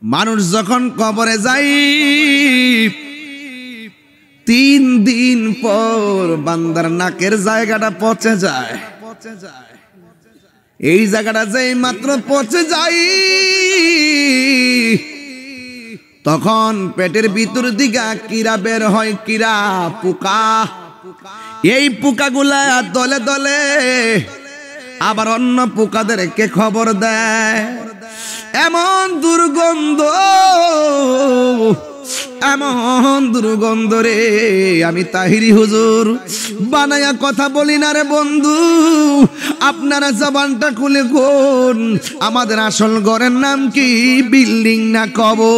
মানুষ যখন কবরে যায় 3 দিন পর বান্দার নাকের জায়গাটা পচে যায়। এই জায়গাটা যেই মাত্র পচে যায় তখন পেটের ভিতর দিকে কিরা বের হয়, কিরা পোকা। এই পোকাগুলা দলে দলে আবার অন্য পোকাদেরকে খবর দেয়। এমন দুর্গন্ধ, এমন দুর্গন্ধ রে, আমি তাহিরি হুজুর বানায়া কথা বলি না রে বন্ধু। আপনারা জবানটা খুলে কোন, আমাদের আসল ঘরের নাম কি, বিল্ডিং না কবর?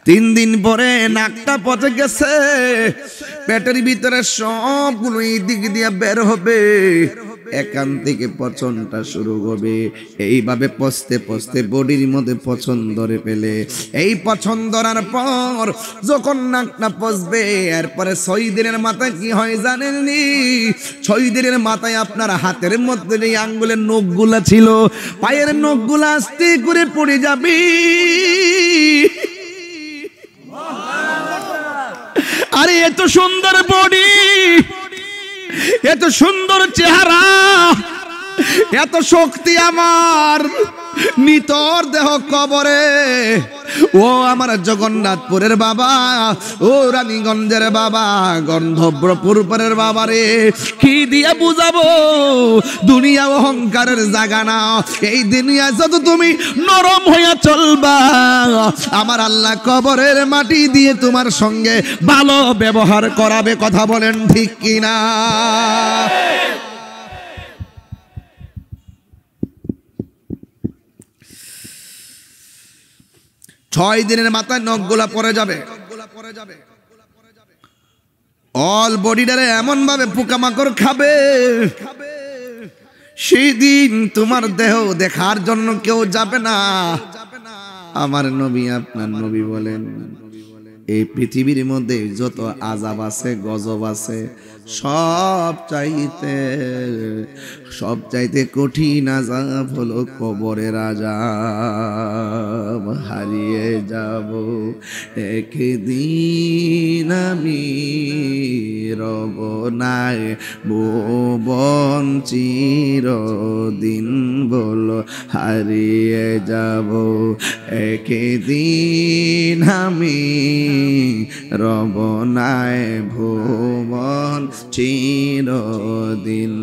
3 দিন পরে নাকটা পচে গেছে, পেটের ভিতরে সবগুলো এই দিক দিয়ে বের হবে, এখান থেকে পচনটা শুরু হবে। এইভাবে পচতে পচতে বডির মধ্যে পচন ধরে ফেলে। এই পচন ধরার পর যখন নাকটা পচবে, এরপরে 6 দিনের মাথায় কি হয় জানেননি? 6 দিনের মাথায় আপনার হাতের মধ্যে যে আঙ্গুলের নখগুলা ছিল, পায়ের নখগুলা আস্তে করে পড়ে যাবে। আরে এত সুন্দর বডি, এত সুন্দর চেহারা, এত শক্তি আমার, নিতর দেহ কবরে। ও আমার জগন্নাথপুরের বাবা, ও রানীগঞ্জের বাবা, গন্ধব্রপুরের বাবা রে, কি দিয়ে বুঝাবো? দুনিয়া অহংকারের জায়গা না। এই দুনিয়া যত তুমি নরম হইয়া চলবা, আমার আল্লাহ কবরের মাটি দিয়ে তোমার সঙ্গে ভালো ব্যবহার করাবে। কথা বলেন ঠিক কিনা? 6 দিনের মাথায় নখগুলা পড়ে যাবে, অল বডিটারে এমন ভাবে পোকামাকড় খাবে, সেই দিন তোমার দেহ দেখার জন্য কেউ যাবে না। আমার নবী, আপনার নবী বলেন, এই পৃথিবীর মধ্যে যত আযাব আছে, গজব আছে, সব চাইতে কঠিন আযাব হলো কবরের আযাব। হারিয়ে যাব একদিন আমি, রব নাই ভুবন চিরদিন, বলো হারিয়ে যাব একদিন আমি, রব নাই ভুবন চিরদিন।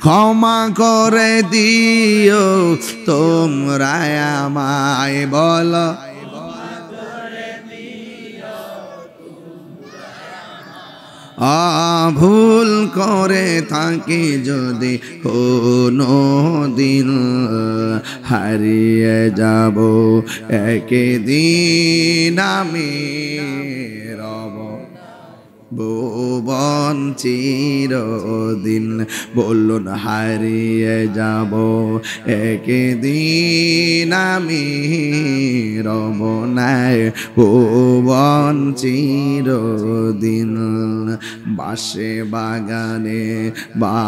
ক্ষমা করে দিও তোমরা আমায়, বলো ভুল করে থাকি যদি কোনো দিন, হারিয়ে যাব একদিন আমি, রব ভুবন চিরদিন। বলুন হারিয়ে যাব একদিন আমি, রব নাই ভুবন চিরদিন। বাসে বাগানে বা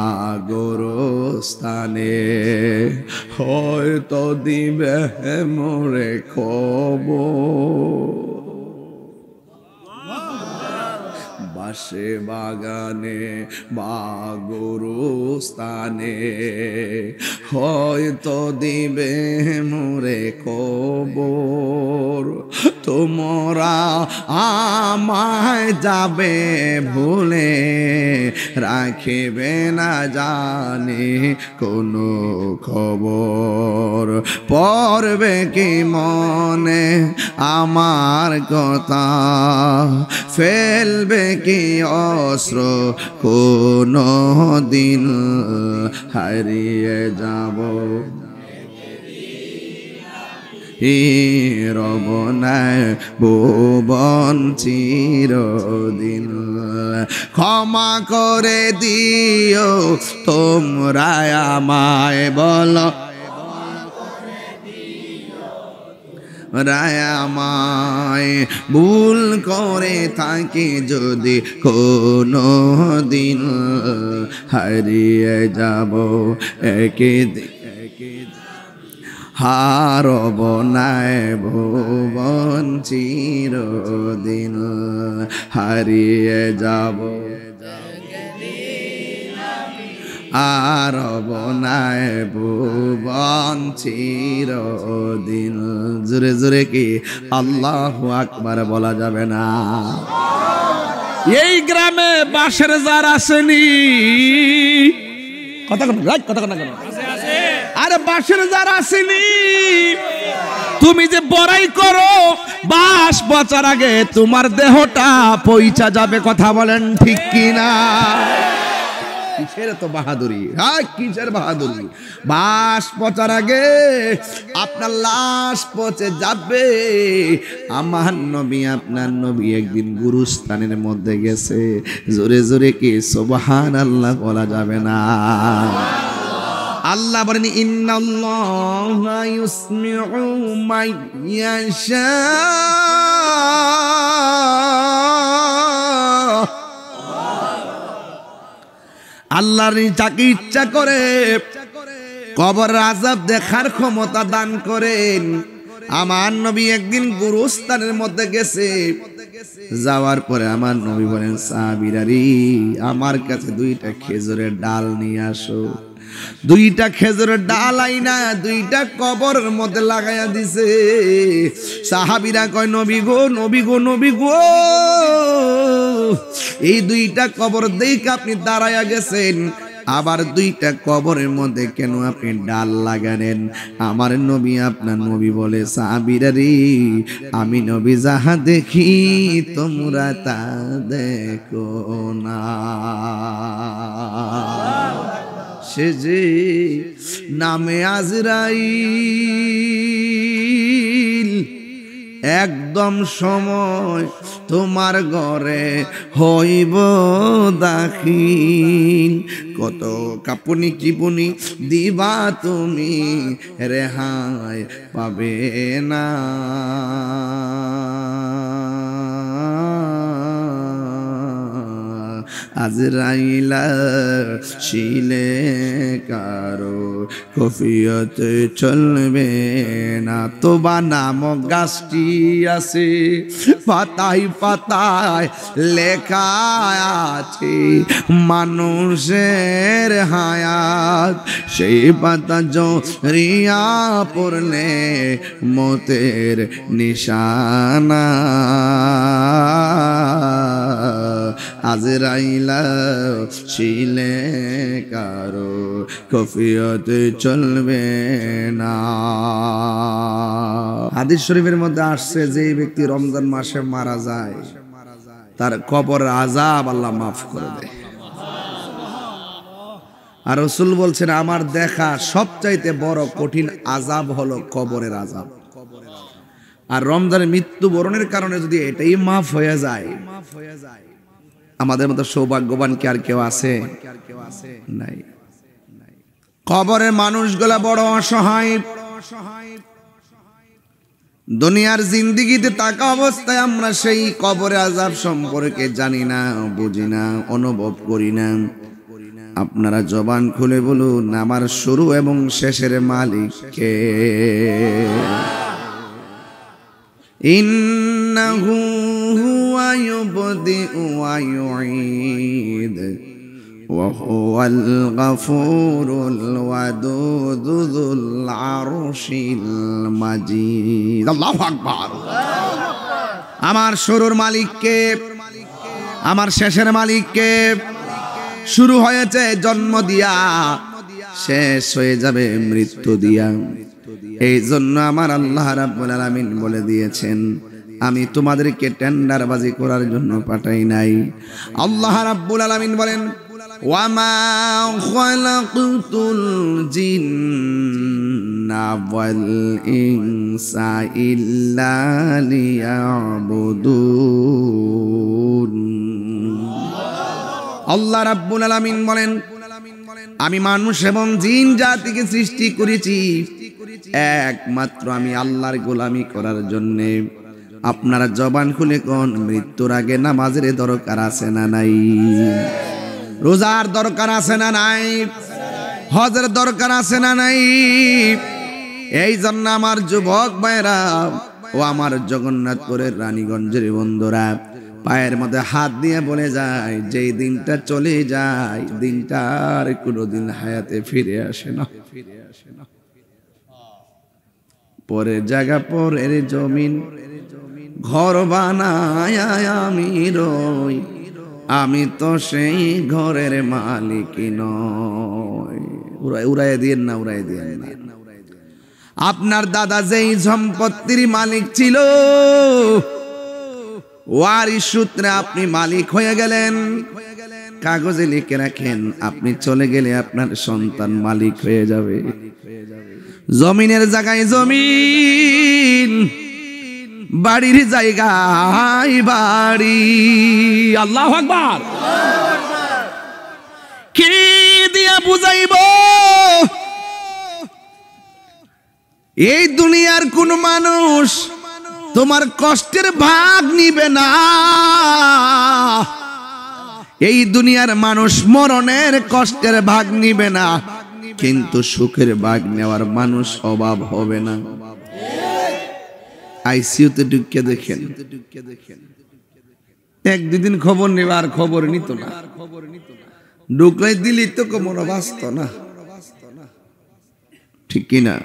গোরস্থানে হয়তো দিবে মোরে খবর। বাসে বাগানে বা গোরস্থানে হয়তো দিবে মোরে খবর। তোমরা আমায় যাবে ভুলে, রাখিবে না জানি কোনো খবর। পড়বে কি মনে আমার কথা, ফেলবে কি অস্ত্র কোনো দিন, হারিয়ে যাব রব নাই ভুবন চিরদিন। ক্ষমা করে দিও তোমরা আমায়, বলো রায় আমায়, ভুল করে থাকি যদি কোনো দিন, হারিয়ে যাব একদিন হারব নাই ভুবন চিরদিন, হারিয়ে যাব হারব নাই ভুবন চিরদিন। জোরে জোরে কি আল্লাহু আকবার বলা যাবে না? এই গ্রামে বাঁশের জার আসেনি, কথা কথা না কেন? আরে বাঁশের জার আসেনি। তুমি যে বড়াই করো, বাঁশ বচার আগে তোমার দেহটা পয়সা যাবে, কথা বলেন ঠিক কিনা? কিসের তো বাহাদুরি, হ্যাঁ কিসের বাহাদুরি? বাঁশ পচার আগে আপনার লাশ পচে যাবে। আমার নবী আপনার নবী একদিন গুরুস্থানের মধ্যে গেছে, জোরে জোরে কি সুবহানাল্লাহ বলা যাবে না? আল্লাহ বলেন ইন্নাল্লাহা ইউসমিউ মান ইয়াশা, আল্লাহর যাকে ইচ্ছা করে কবর আযাব দেখার ক্ষমতা দান করেন। আমার নবী একদিন গুরুস্থানের মধ্যে গেছে, যাওয়ার পরে আমার নবী বলেন সাহাবীরা রে, আমার কাছে 2টা খেজুরের ডাল নিয়ে আসো। 2টা খেজুরের ডাল আইনা 2টা কবরের মধ্যে লাগাইয়া দিছে। সাহাবীরা কয় নবী গো নবী গো নবী গো, এই 2টা কবর দেখে আপনি দাঁড়ায়া গেছেন, আবার 2টা কবরের মধ্যে কেন আপনি ডাল লাগালেন? আমার নবী আপনার নবী বলে সাহাবীরা রে, আমি নবী যাহা দেখি তোমরা তা দেখো না। সে যে নামে আজরাইল, একদম সময় তোমার ঘরে হইব দাখিল। কত কাপুনি কিপুনি দিবা তুমি, রেহাই পাবে না। আজরাইলা শিলে কারো কফিয়তে চলবে না। তোবা নামক গাছটি আছে, পাতায় পাতায় লেখা আছে মানুষের হায়াত। সেই পাতা জড়িয়া পড়লে মতের নিশানা। আজরাইলা শিলে কারো কফিয়তে চলবে না। হাদিস শরীফের মধ্যে আসছে যে ব্যক্তি রমজান মাসে মারা যায়, তার কবর আযাব আল্লাহ মাফ করে দেয়। আর রাসূল বলছেন আমার দেখা সবচাইতে বড় কঠিন আযাব হলো কবরের আযাব। আর রমজানের মৃত্যুবরণের কারণে যদি এটাই মাফ হয়ে যায়, আমাদের মতো সৌভাগ্যবান কি আর কেউ আছে? নাই। কবরের মানুষগুলা বড় অসহায়। দুনিয়ার জিন্দেগিতে থাকা অবস্থায় আমরা সেই কবরে আযাব সম্পর্কে জানি না, বুঝি না, অনুভব করি না। আপনারা জবান খুলে বলুন আমার শুরু এবং শেষের মালিক কে? ইন্নাহু হুয়া ইউবদিউ ওয়া ইউঈদ ওয়া হুয়াল গফুরুল ওয়াদুদ যুল আরশিল মাজিদ। আল্লাহু আকবার। আমার শুরুর মালিক কে? আমার শেষের মালিক কে? শুরু হয়েছে জন্ম দিয়া, শেষ হয়ে যাবে মৃত্যু দিয়া। এই জন্য আমার আল্লাহ রাব্বুল আলামিন বলে দিয়েছেন আমি তোমাদেরকে টেন্ডারবাজি করার জন্য পাঠাই নাই। আল্লাহ রাব্বুল আলামিন বলেন ওয়ামা খালাকতুল জিন্না ওয়াল ইনসা ইল্লা লিয়াবুদুন। আল্লাহ রাব্বুল আলামিন বলেন আমি মানুষ এবং জিন জাতিকে সৃষ্টি করেছি একমাত্র আমি আল্লাহর গোলামি করার জন্য। আপনারা জবান খুলে কোন মৃত্যুর আগে নামাজের দরকার আছে না নাই? রোজার দরকার আছে না নাই? হজের দরকার আছে না নাই? এই জন্য আমার যুবক ভাইরা ও আমার জগন্নাথপুরের রানীগঞ্জের বন্ধুরা, পায়ের মধ্যে হাত দিয়ে বলে যায়, যেই দিনটা চলে যায় দিনটা আর কোনোদিন হায়াতে ফিরে আসে না। পরের জায়গা পরের জমিন ঘর বানায় আমি রই, আমি তো সেই ঘরের মালিক নই। উড়াই দিয়েন না, উড়াই দিয়েন না। আপনার দাদা যেই সম্পত্তির মালিক ছিল, ওয়ারিশ সূত্রে আপনি মালিক হয়ে গেলেন। কাগজে লিখে রাখেন, আপনি চলে গেলে আপনার সন্তান মালিক হয়ে যাবে। জমিনের জায়গায় জমিন, বাড়ির জায়গায় বাড়ি। আল্লাহু আকবার। কি দিয়া বুঝাইব? এই দুনিয়ার কোন মানুষ তোমার কষ্টের ভাগ নিবে না। এই দুনিয়ার মানুষ মরণের কষ্টের ভাগ নিবে না, কিন্তু সুখের ভাগ নেওয়ার মানুষ অভাব হবে না। আইসিইউতে ঢুকে দেখেন, এক দুদিন খবর নেবার খবর নিত না, ঢুকলাই দিলি তো মনে বাঁচত না, ঠিক কিনা?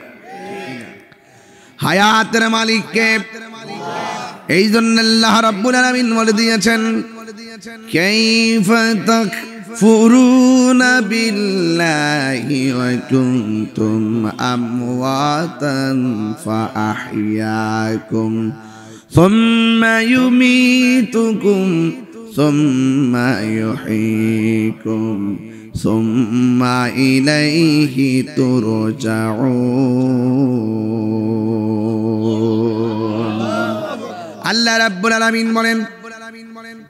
হায়াতের মালিককে এই জন্য আল্লাহ রাব্বুল আলামিন বলে দিয়েছেন, কাইফা তাকফুরুনা বিল্লাহি ওয়া কুনতুম আমওয়াতান ফাআহইয়াকুম সুম্মা ইউমীতুকুম সুম্মা ইউহয়ীকুম সুম্মা ইলাইহি তুরজাউন। আল্লাহ রাব্বুল আলামিন বলেন,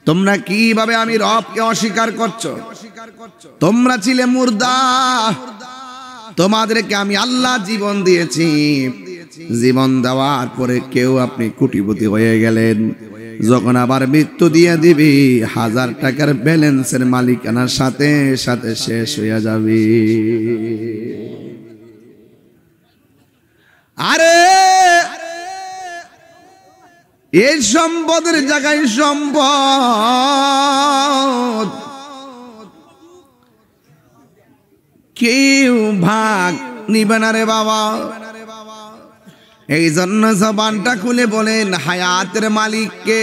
তোমরা কিভাবে আমি রবকে অস্বীকার করছো? তোমরা ছিলে মুর্দা, তোমাদেরকে আমি আল্লাহ জীবন দিয়েছি। জীবন দেওয়ার পরে কেউ আপনি কোটিপতি হয়ে গেলেন, যখন আবার মৃত্যু দিয়ে দিবি 1000 টাকার ব্যালেন্সের মালিকানার সাথে সাথে শেষ হয়ে যাবে। আরে এই সম্পদের জায়গায় সম্পদ, কেউ ভাগ নিবে না রে বাবা। এই জন্য জবানটা খুলে বলেন, হায়াতের মালিককে।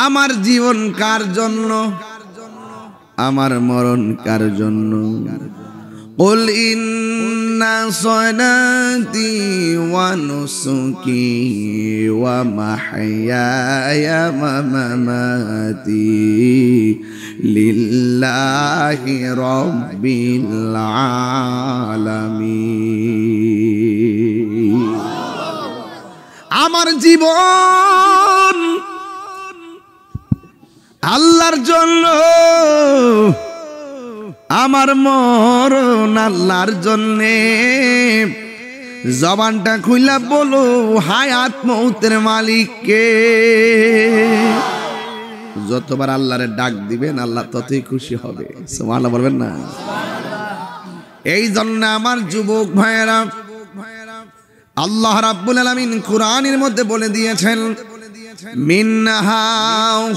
আমার জীবন কার জন্য? আমার মরণ কার জন্য? কুল ইন্না সলাতি ওয়া নুসুকি ওয়া মাহইয়ায়া ওয়া মামাতি লিল্লাহি রাব্বিল আলামিন। আমার জীবন আল্লাহর জন্য, আমার মরণ আল্লাহর জন্যে। জবানটা খুইলা বলো, হায়াত মৌতের মালিককে। যতবার আল্লাহরে ডাক দিবেন আল্লাহ ততই খুশি হবে। সুবহানাল্লাহ বলবেন না? এই জন্য আমার যুবক ভাইয়েরা, আল্লাহ রাব্বুল আলামিন কুরআনের মধ্যে বলে দিয়েছেন, মিনহা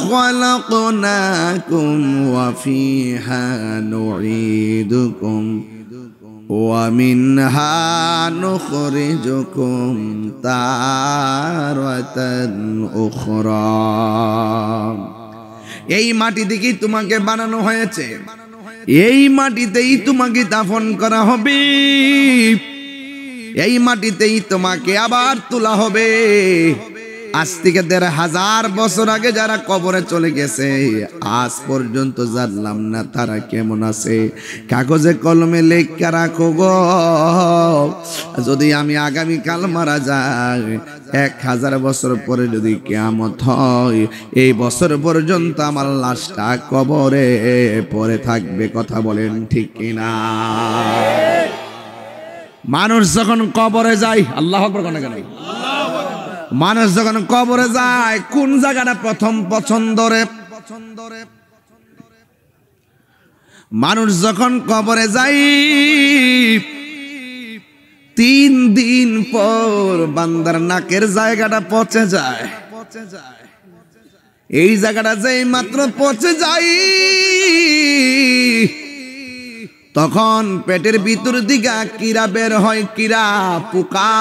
খালাকনাকুম ওয়া ফিহা নুঈদুকুম ওয়া মিনহা নুখরিজুকুম তারাতান উখরা। এই মাটি থেকেই তোমাকে বানানো হয়েছে, এই মাটিতেই তোমাকে দাফন করা হবে, এই মাটিতেই তোমাকে আবার তোলা হবে। আজ থেকে 1500 বছর আগে যারা কবরে চলে গেছে, আজ পর্যন্ত জানলাম না তারা কেমন আছে। কাগজে কলমে লেখা রাখো গো, যদি আমি আগামীকাল মারা যাই, 1000 বছর পরে যদি কিয়ামত হয়, এই বছর পর্যন্ত আমার লাশটা কবরে পড়ে থাকবে। কথা বলেন ঠিক কিনা? মানুষ যখন কবরে যায়, আল্লাহু আকবার কোন কেন, মানুষ যখন কবরে যায় কোন জায়গাটা প্রথম পছন্দ রে? মানুষ যখন কবরে যায় 3 দিন পর বান্দার নাকের জায়গাটা পচে যায়। এই জায়গাটা যেই মাত্র পচে যায় তখন পেটের ভিতর দিকে কিরা বের হয়, কিরা পোকা।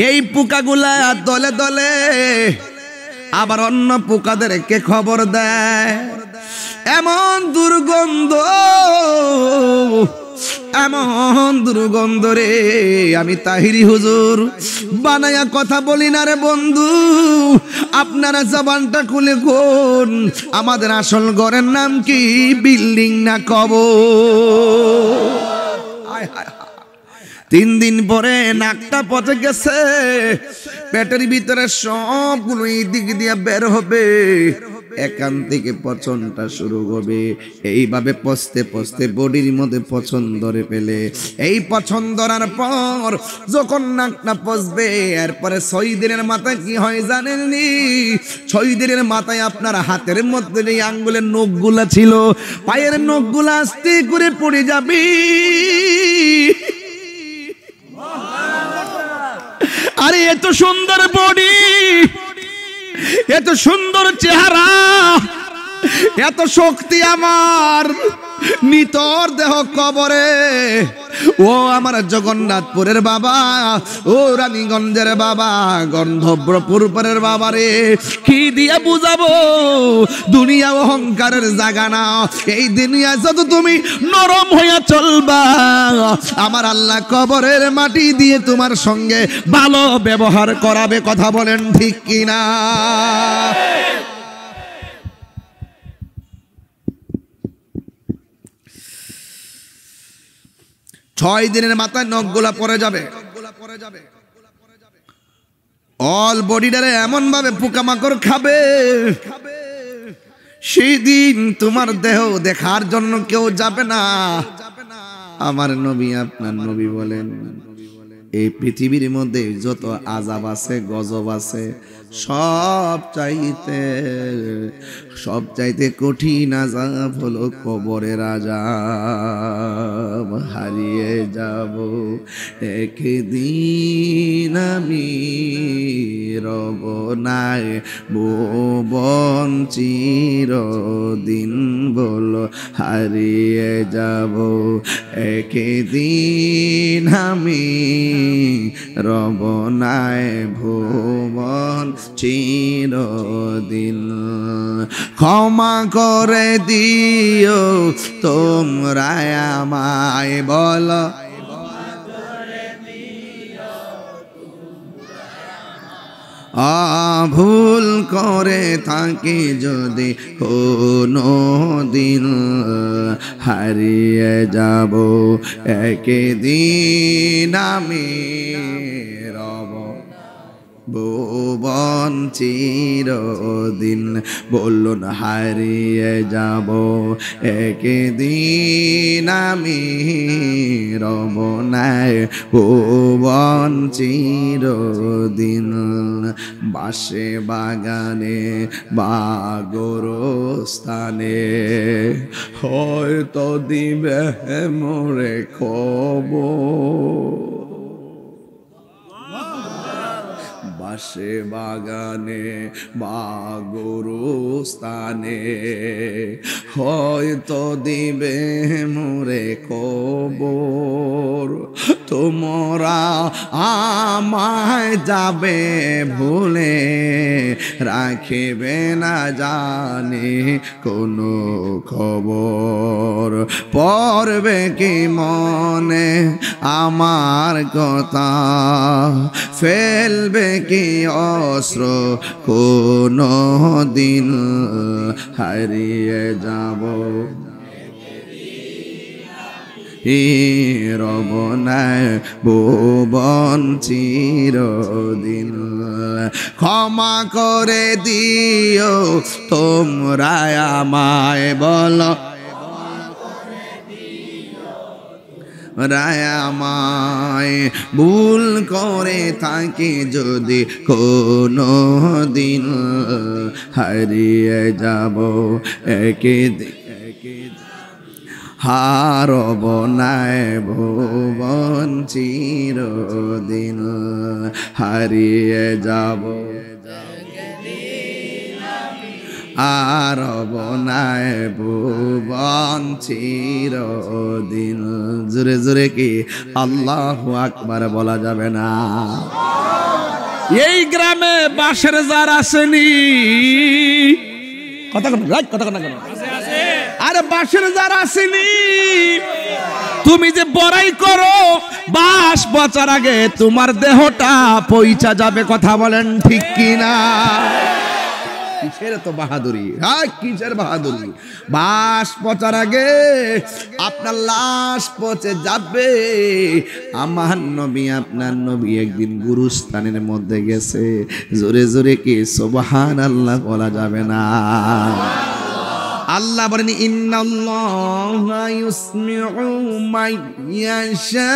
এই পোকাগুলা দলে দলে আবার অন্য পোকাদেরকে খবর দেয়। এমন দুর্গন্ধ, এমন দুর্গন্ধ রে, আমি তাহিরি হুজুর বানায়া কথা বলি না রে বন্ধু। আপনারা জবানটা খুলে কোন, আমাদের আসল ঘরের নাম কি, বিল্ডিং না কবর? 3 দিন পরে নাকটা পচে গেছে, পেটের ভিতরে সবগুলো এই দিক দিয়ে বের হবে, এখান থেকে পচনটা শুরু হবে। এইভাবে পচতে পচতে বডির মধ্যে পচন ধরে ফেলে। এই পচন ধরার পর যখন নাকটা পচবে, এরপরে 6 দিনের মাথায় কি হয় জানেননি? 6 দিনের মাথায় আপনার হাতের মধ্যে যে আঙ্গুলের নখগুলা ছিল, পায়ের নখগুলা আস্তে করে পড়ে যাবে। আরে এত সুন্দর বডি, এত সুন্দর চেহারা, এত শক্তি আমার, নিতর দেহ কবরে। ও আমার জগন্নাথপুরের বাবা, ও রানীগঞ্জের বাবা, গন্ধব্রপুরের বাবা রে, কি দিয়ে বুঝাবো? দুনিয়া অহংকারের জায়গা না। এই দুনিয়া যত তুমি নরম হইয়া চলবা, আমার আল্লাহ কবরের মাটি দিয়ে তোমার সঙ্গে ভালো ব্যবহার করাবে। কথা বলেন ঠিক কিনা? 6 দিনের মাথায় নখগুলা পড়ে যাবে। অল বডিটারে এমন ভাবে পোকামাকড় খাবে, সেই দিন তোমার দেহ দেখার জন্য কেউ যাবে না। আমার নবী, আপনার নবী বলেন, এই পৃথিবীর মধ্যে যত আযাব আছে, গজব আছে, সব চাইতে কঠিন আযাব হলো কবরের আযাব। হারিয়ে যাব একদিন আমি, রব নাই ভুবন চিরদিন, বলো হারিয়ে যাব একদিন আমি, রব নাই ভুবন চিরদিন। ক্ষমা করে দিও তোমরা আমায়, বলো ভুল করে থাকি যদি কোনো দিন, হারিয়ে যাব একদিন আমি, রব ভুবন চিরদিন। বলুন হারিয়ে যাব একদিন আমি, রব নাই ভুবন চিরদিন। বাসে বাগানে বা গোরস্থানে হয়তো দিবে মোরে খবর। বাসে বাগানে বা গোরস্থানে হয়তো দিবে মোরে খবর। তোমরা আমায় যাবে ভুলে, রাখিবে না জানি কোনো খবর। পড়বে কি মনে আমার কথা, ফেলবে কি অস্ত্র কোনো দিন, হারিয়ে যাব রব নাই ভুবন চিরদিন। ক্ষমা করে দিও তোমরা আমায়, বলো রায় আমায়, ভুল করে থাকি যদি কোনো দিন, হারিয়ে যাব একদিন হারব নাই ভুবন চিরদিন, হারিয়ে যাব হারব নাই ভুবন চিরদিন। জোরে জোরে কি আল্লাহু আকবার বলা যাবে না? এই গ্রামে বাঁশের জার আসেনি, কথা কথা কেন? আরে বাঁশের জার আসেনি। তুমি যে বড়াই করো, বাঁশ বচার আগে তোমার দেহটা পয়সা যাবে, কথা বলেন ঠিক কিনা? কিসের তো বাহাদুরি, হ্যাঁ কিসের বাহাদুরি? বাঁশ পচার আগে আপনার লাশ পচে যাবে। আমার নবী আপনার নবী একদিন গুরুস্থানের মধ্যে গেছে, জোরে জোরে কি সুবহানাল্লাহ বলা যাবে না? আল্লাহ বলেন ইন্নাল্লাহা ইউসমিউ মান ইয়াশা,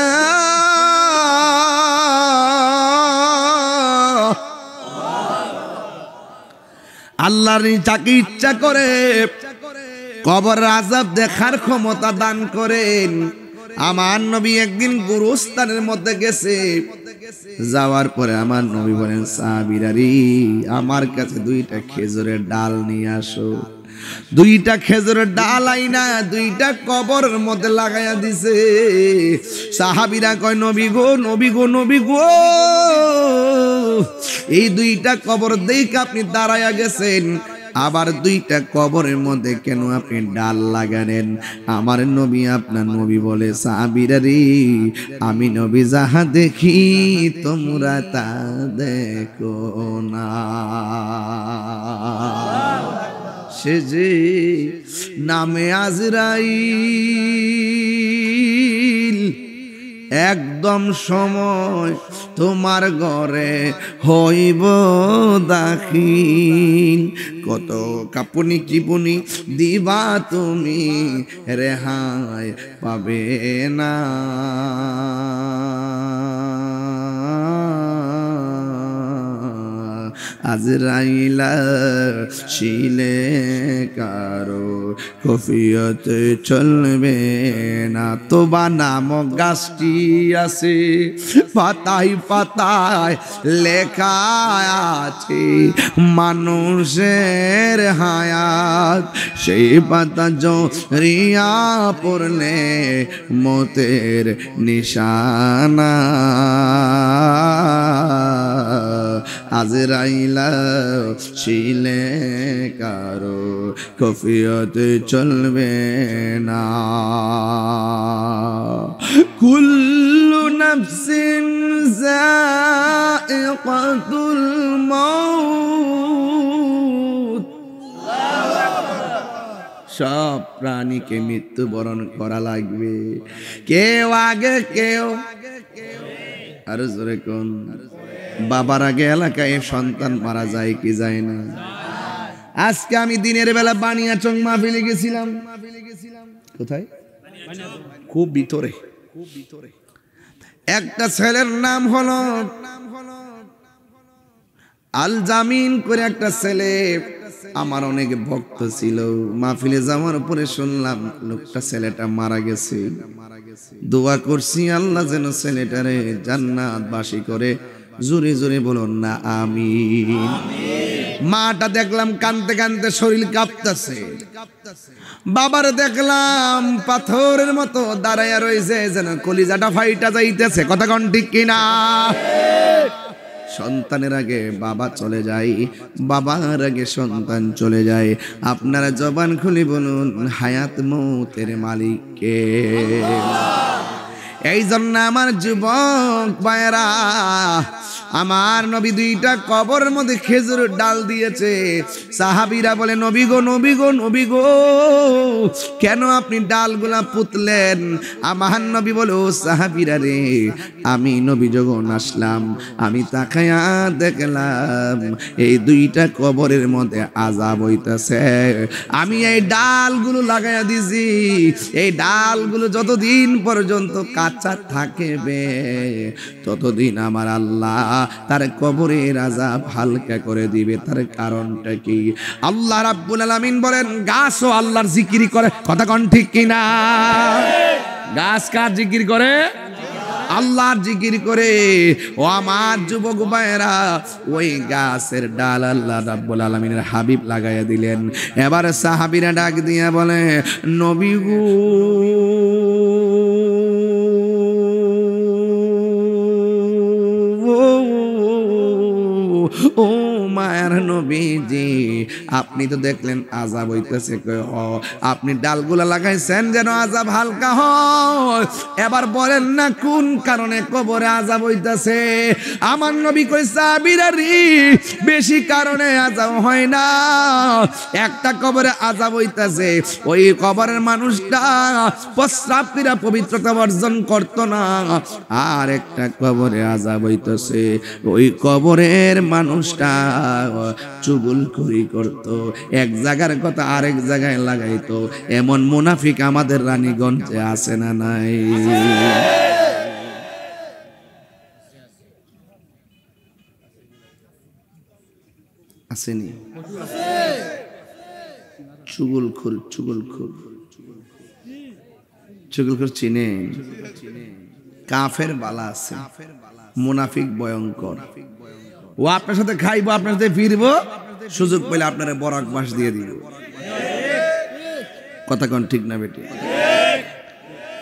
আল্লাহর যাকে ইচ্ছা করে কবর আযাব দেখার ক্ষমতা দান করেন। আমার নবী একদিন গুরুস্থানের মধ্যে গেছে, যাওয়ার পরে আমার নবী বলেন সাহাবীরা রে, আমার কাছে 2টা খেজুরের ডাল নিয়ে আসো। 2টা খেজুরের ডাল আইনা 2টা কবরের মধ্যে লাগাইয়া দিছে। সাহাবীরা কয় নবী গো নবী গো নবী গো, এই 2টা কবর দেখে আপনি দাঁড়ায়া গেছেন, আবার 2টা কবরের মধ্যে কেন আপনি ডাল লাগালেন? আমার নবী আপনার নবী বলে সাহাবীরা রে, আমি নবী যাহা দেখি তোমরা তা দেখো না। সে যে নামে আজরাইল, একদম সময় তোমার ঘরে হইব দাখিল। কত কাপুনি কিপুনি দিবা তুমি, রেহাই পাবে না। আজরাইলা শিলে কারো কফিয়ত চলবে না। তোবা নামক গাছটি আছে, পাতায় পাতায় লেখা আছে মানুষের হায়াত। সেই পাতা জড়িয়া পড়লে মতের নিশানা। আজরাইলা শিলে কারো কফিয়ত চলবে না। কুল্লু নাফসিন যায়িকাতুল মাউত, সব প্রাণীকে মৃত্যুবরণ করা লাগবে, কেউ আগে কেউ। আরো জোরে কোন? বাবার আগে এলাকায় সন্তান মারা যায় কি যায় না? আজকে আমি দিনের বেলা বানিয়াচং মাহফিলে গেছিলাম। কোথায়? খুব ভিতরে। একটা ছেলের নাম হলো আল জামিন করে একটা ছেলে, আমার অনেক ভক্ত ছিল। মাহফিলে যাওয়ার পরে শুনলাম লোকটা ছেলেটা মারা গেছে। দোয়া করছি আল্লাহ যেন ছেলেটারে জান্নাতবাসী করে। জোরে জোরে বলুন না আমিন। মাটা দেখলাম কাঁদতে কাঁদতে শরীর কাঁপতেছে, বাবার দেখলাম পাথরের মতো দাঁড়াইয়া রয়েছে, যেন কলিজাটা ফাইটা যাইতেছে। কথা কোন ঠিক কিনা? সন্তানের আগে বাবা চলে যায়, বাবার আগে সন্তান চলে যায়। আপনারা জবান খুলে বলুন হায়াত মৌতের মালিক কে? এই জন্য আমার যুবক ভাইরা, আমার নবী 2টা কবরের মধ্যে খেজুরের ডাল দিয়েছে। সাহাবীরা বলে নবী গো নবী গো নবী গো, কেন আপনি ডালগুলা পুতলেন? আমার নবী বলে ও সাহাবীরা রে, আমি নবী যখন আসলাম আমি তাকায়া দেখলাম এই 2টা কবরের মধ্যে আযাব হইতাছে। আমি এই ডালগুলো লাগাইয়া দিছি, এই ডালগুলো যতদিন পর্যন্ত কাঁচা থাকবে ততদিন আমার আল্লাহ তার কবরের আযাব হালকা করে দিবে। তার কারণটা কি? আল্লাহ রাব্বুল আলামিন বলেন গাছও আল্লাহর জিকির করে। কথা কোন ঠিক কিনা? গাছ কার জিকির করে? আল্লাহর জিকির করে। ও আমার যুবক ভাইরা, ওই গাছের ডাল আল্লাহ রাব্বুল আলামিনের হাবিব লাগাইয়া দিলেন। এবার সাহাবীরা ডাক দিয়া বলে, নবী গো, ও মায়ার নবীজি, আপনি তো দেখলেন আযাব হইতেছে, আপনি ডালগুলা লাগাইছেন যেন আযাব হালকা হয়। এবার বলেন না কোন কারণে কবরে আযাব হইতেছে? আমার নবী কই, সাহাবীরা রে, বেশি কারণে আযাব হয় না। একটা কবরে আযাব হইতেছে, ওই কবরের মানুষটা প্রস্রাব কইরা পবিত্রতা অর্জন করত না। আর একটা কবরে আযাব হইতেছে, ওই কবরের মানুষটা চুগলখড়ি করত, এক জায়গার কথা আরেক জায়গায় লাগাইতো। এমন মুনাফিক আমাদের রানীগঞ্জে আছে না নাই? আসেনি? চুগলখড় চিনেন? কাফের বালা আছে, মুনাফিক ভয়ঙ্কর। ও আপনার সাথে খাইবো, আপনার সাথে ফিরবো, সুযোগ পেলে আপনারা বরাক বাস দিয়ে দিব। কথা কোন ঠিক না বেটি?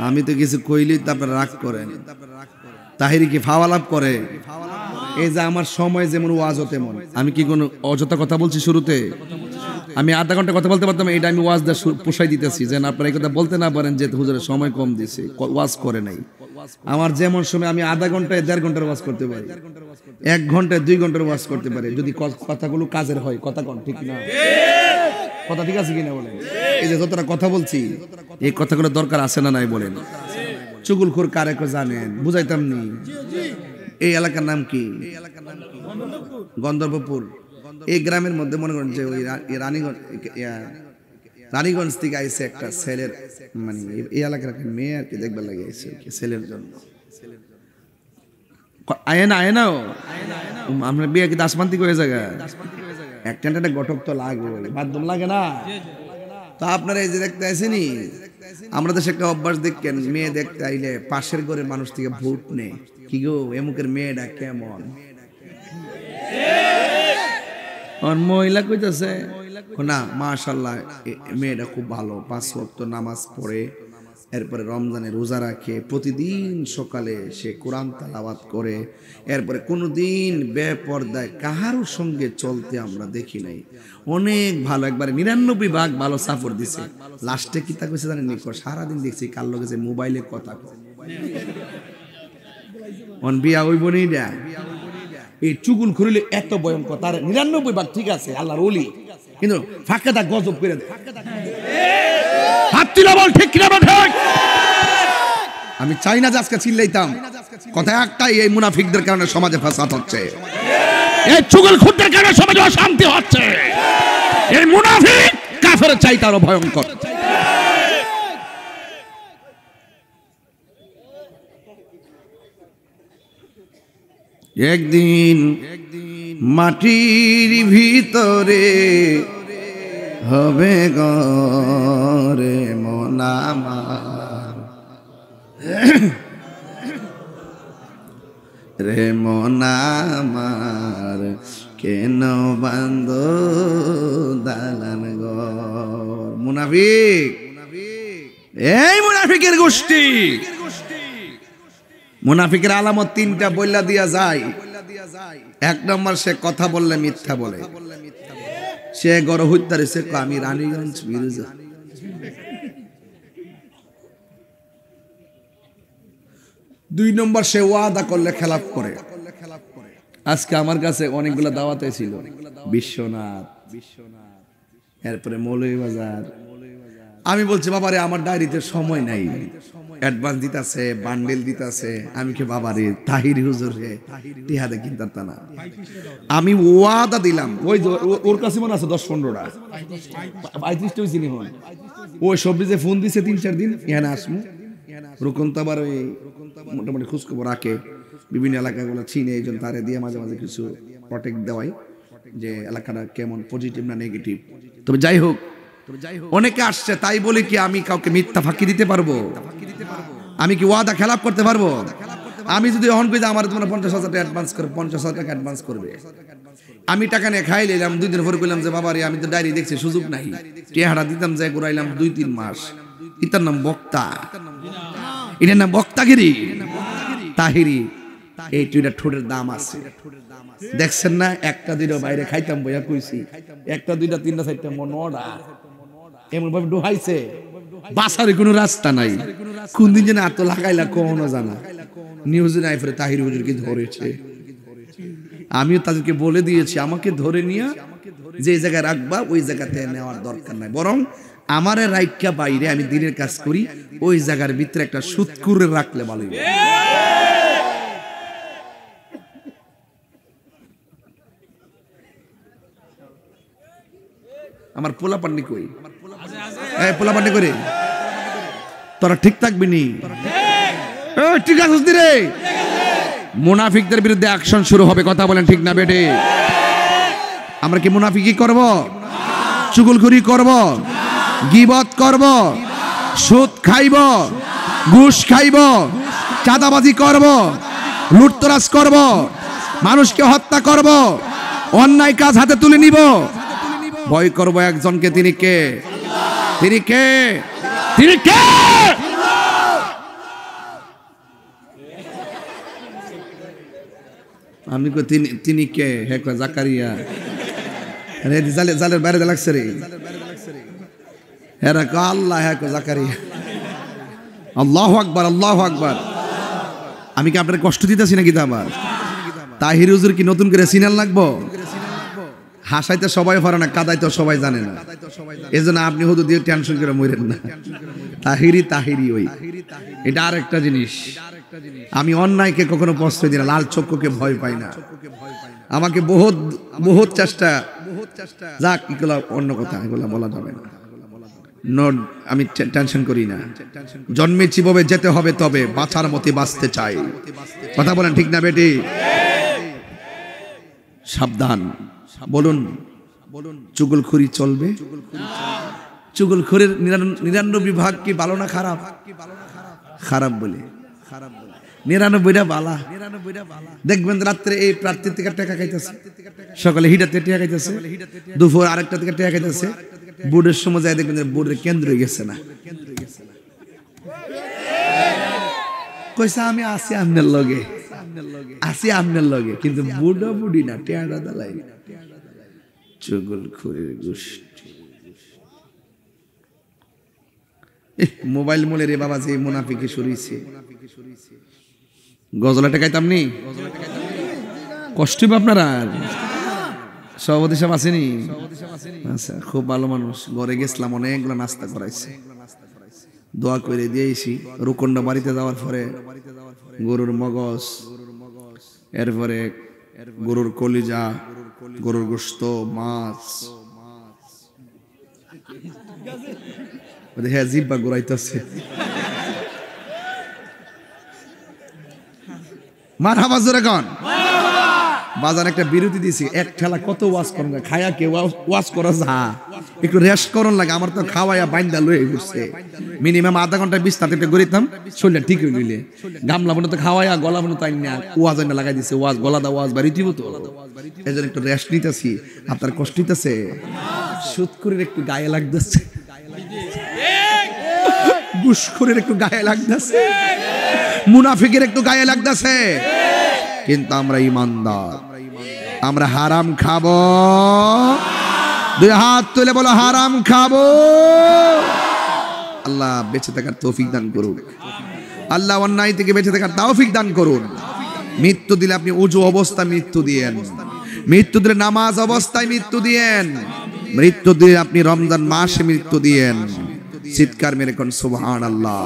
আমি তো কিছু কইলেই তো আপনারা রাগ করেন। তাহিরি কি ফাওয়ালাপ করে? এই যে আমার সময় যেমন ওয়াজও তেমন। আমি কি কোনো অযথা কথা বলছি? শুরুতে আমি আধা ঘন্টা কথা বলতে পারতাম, এটা আমি ওয়াজ পোষাই দিতেছি যেন আপনারা এই কথা বলতে না পারেন যে হুজুরের সময় কম দিছে, ওয়াজ করে নাই। আমার যেমন সময়, আমি আধা ঘন্টায় 1.5 ঘন্টার ওয়াজ করতে পারি, 1 ঘন্টায় 2 ঘন্টার ওয়াজ করতে পারি, যদি কথাগুলো কাজের হয়। কথা কোন ঠিক না? কথা ঠিক আছে কিনা বলেন? এই যে যতটা কথা বলছি, এই কথাগুলো দরকার আছে না নাই বলেন? চুগলখড় কারে কো জানেন? বুঝাইতাম নি। এই এলাকার নাম কি? গন্ধর্বপুর। এই গ্রামের মধ্যে মনে করেন যে ওই রানীগঞ্জ থেকে আইসে একটা ছেলের, মানে এই এলাকার একটা মেয়ে আর কি দেখবার লাগে আইসে ছেলের জন্য। আয় না আমরা বিয়ে কি আসমান থেকে হয়ে জায়গা একটা গঠক তো লাগবে, বাধ্যম লাগে না? তো আপনারা এই যে দেখতে আসেনি, আমরা দেশে একটা অভ্যাস দেখেন, মেয়ে দেখতে আইলে পাশের ঘরের মানুষ থেকে ভোট নেই। কি গো, এমুকের মেয়েটা কেমন? মহিলা কইতেছে না, মাশাআল্লাহ মেয়েটা খুব ভালো, 5 ওয়াক্ত নামাজ পড়ে, এরপরে রমজানে রোজা রাখে, প্রতিদিন সকালে সে কোরআন তেলাওয়াত করে, এরপরে কোনোদিন বেপরদায় কাহারও সঙ্গে চলতে আমরা দেখি নাই। অনেক ভালো, একবারে 99 ভালো সাপোর্ট দিছে। লাস্টে কি তা কইছে জানেন? সারাদিন দেখছি কার লগে যে মোবাইলে কথা কয়। অন বিয়া হইব নি না? এই চুগুল খুলিলে এত ভয়ঙ্কর। তার 99 ঠিক আছে, আল্লাহর ওলি, কিন্তু ফাঁকে দা গজব করে দেয়। ঠিক কিনা? আমি চাই না যে আজকে চিল্লাইতাম, কথা একটাই, এই মুনাফিকদের কারণে সমাজে ফাসাদ হচ্ছে, এই চুগলখড়দের কারণে সমাজে অশান্তি হচ্ছে। এই মুনাফিক কাফের চাইতে আরো ভয়ঙ্কর। একদিন মাটির ভিতরে হবে গরে মনামার, রে মনামার, কেন বান্ধ দালান ঘর? মুনাফিক, এই মুনাফিকের গোষ্ঠী। মুনাফিকের আলামত 3টা বইলা দিয়া যায়। 1 নম্বর, সে কথা বললে মিথ্যা বলে, সে গড় হত্যা রয়েছে, আমি রানীগঞ্জ বিরুজা। 2 নম্বর, সে ওয়াদা করলে খেলাপ করে। আজকে আমার কাছে অনেকগুলো দাওয়াতে ছিল, বিশ্বনাথ, এরপরে মৌলভীবাজার। আমি বলছি বাবারে আমার ডায়েরিতে সময় নাই, অ্যাডভান্স দিতেছে, বান্ডেল দিতেছে। আমি কি বাবারে তাহির হুজুর রে টিহাদে কিনতাম না। আমি ওয়াদা দিলাম, ওই ওর কাছে মনে আছে 10-15টা 35টা হয়েছিল। ওই সবজি যে ফোন দিছে 3-4 দিন এখানে আসমু, রুকন তো আবার ওই মোটামুটি খোঁজখবর রাখে। বিভিন্ন এলাকাগুলো চিনে, এই জন্য তারে দিয়ে মাঝে মাঝে কিছু প্রটেক্ট দেওয়াই যে এলাকাটা কেমন, পজিটিভ না নেগেটিভ। তবে যাই হোক, অনেকে আসছে, তাই বলে কি আমি কাউকে মিথ্যা ফাঁকি দিতে পারবো? আমি কি ওয়াদা খেলাপ করতে পারবো? আমি যদি অহন করি আমার তোমরা 50,000 টাকা অ্যাডভান্স করবে, 50,000 টাকা অ্যাডভান্স করবে, আমি টাকা নিয়ে খাই নিলাম, 2 দিন পরে কইলাম যে বাবা রে আমি তো ডায়েরি দেখছি, সুযোগ নাই, টেহারা দিতাম, যে ঘুরাইলাম 2-3 মাস, এটার নাম বক্তা, এটার নাম বক্তাগিরি, তাহিরি। এই দুইটা ঠোঁটের দাম আছে, দেখছেন না? একটা দুইটা বাইরে খাইতাম বইয়া কইছি, একটা দুইটা তিনটা চারটা মনটা এমন ভাবে ডুহাইছে, বাসারে কোনো রাস্তা নাই, কোন দিন যেন এত লাগাইলা কখনো জানা। নিউজে নাই ফেরে তাহির হুজুরকে ধরেছে, আমিও তাদেরকে বলে দিয়েছি আমাকে ধরে নিয়ে যে জায়গায় রাখবা ওই জায়গাতে নেওয়ার দরকার নাই, বরং আমারে রাইকা বাইরে আমি দিনের কাজ করি, ওই জায়গার ভিতরে একটা সুৎকুরে রাখলে ভালো হবে। আমার পোলা পান্নি কই? এই পোলা পান্নি করে তোরা ঠিক থাকবি নি? ঠিক আছে রে, মুনাফিকদের বিরুদ্ধে অ্যাকশন শুরু হবে, কথা বলেন ঠিক না বেটে? আমরা কি মুনাফিকি করব? চুগলখুরি করব? গীবত করব? সুদ খাইব? ঘুষ খাইব? চাঁদাবাজি করব? লুটতরাজ করব? মানুষকে হত্যা করব? অন্যায় কাজ হাতে তুলে নিব? ভয় করব একজনকে, তিনি কে? তিনি কে? তিনি কে? আমি কই তিনি কে? হে কয় জাকারিয়া। আরে জালের বাইরে লাগছে রে, হেরা কয় আল্লাহ, হে কয় জাকারিয়া। আল্লাহু আকবার, আল্লাহু আকবার। আমি কি আপনার কষ্ট দিতেছি নাকি? তা আমার তাহির হুজুর কি নতুন করে সিনাল লাগবো? হাসাইতে সবাই পারে না, কাদাইতে সবাই জানে না, এজন্য আপনি হুজুর দিয়ে টেনশন করে মরেন না। তাহিরি ওই, এটা আর একটা জিনিস। আমি অন্যায়কে কখনো প্রশ্রয় দিই না, লাল চক্ষুকে ভয় পাই না। আমাকে বহুত চেষ্টা, যাক এগুলো অন্য কথা, এগুলো বলা যাবে না। আমি টেনশন করি না, জন্মেছি ভাবে যেতে হবে, তবে বাঁচার মতে বাঁচতে চাই, কথা বলেন ঠিক না বেটি? সাবধান, বলুন চুগলখুরি চলবে? চুগলখুরির 99 ভাগ কি ভালো না খারাপ? খারাপ বলে 99টা বালা। দেখবেন রাত্রে এই প্রার্থীর থেকে টাকা খাইতেছে, সকালে হিটার থেকে টাকা খাইতেছে, দুপুর আরেকটা থেকে টাকা খাইতেছে, বোর্ডের সময় যায় দেখবেন বোর্ডের কেন্দ্র গেছে না, কইসা আমি আসি আপনার লগে, আসি আপনার লগে, কিন্তু বুড়া বুড়ি না, টেয়ারা দালাই। চুগলখুরির গোষ্ঠী। মোবাইল মোলে রে বাবা, যে মুনাফিকি শুরুইছে। গজলা টেকাইতাম নি, কষ্ট হবে আপনারা। সভাপতি সাহেব আসেনি? আচ্ছা, খুব ভালো মানুষ, ঘরে গেছিলাম, অনেকগুলো নাস্তা করাইছে, দোয়া করে দিয়েছি। রুকন্ডা বাড়িতে যাওয়ার পরে গরুর মগজ, এরপরে গরুর কলিজা, গরুর গোশত, মাছ, হ্যাঁ জিব্বা ঘুরাইতেছে। মারহাবা জোরে কোন? বাজার একটা বিরতি দিছি, এক ঠেলা কত ওয়াজ করুন, খায়া কে ওয়াজ করা যা, একটু রেস্ট করুন লাগে। আমার তো খাওয়াইয়া বাইন্দা লয়ে ঘুরছে, মিনিমাম আধা ঘন্টা 20 মিনিট গড়িতাম, শরীরটা ঠিক হয়ে গেলে গামলা মনে তো খাওয়াইয়া গলা মনে তাই না ওয়াজ আইনা লাগাই দিছে, ওয়াজ গলা দা ওয়াজ বাড়ি দিব তো, এই জন্য একটু রেস্ট নিতেছি। আপনার কষ্ট হইতেছে? সুদখুরির একটু গায়ে লাগতেছে, ঘুষখোরের একটু গায়ে লাগতেছে, মুনাফিকের একটু গায়ে লাগতেছে, কিন্তু আমরা ইমানদার, আমরা হারাম খাবো। দুই হাত তুলে বলো হারাম খাবো। আল্লাহ বেঁচে থাকার তৌফিক দান করুন, আল্লাহ অন্যায় থেকে বেঁচে থাকার তৌফিক দান করুন। মৃত্যু দিলে আপনি ওযু অবস্থায় মৃত্যু দিয়েন, মৃত্যু দিলে নামাজ অবস্থায় মৃত্যু দিয়েন, মৃত্যু দিলে আপনি রমজান মাসে মৃত্যু দিয়েন। চিৎকার মেরে কোন সুবহানাল্লাহ।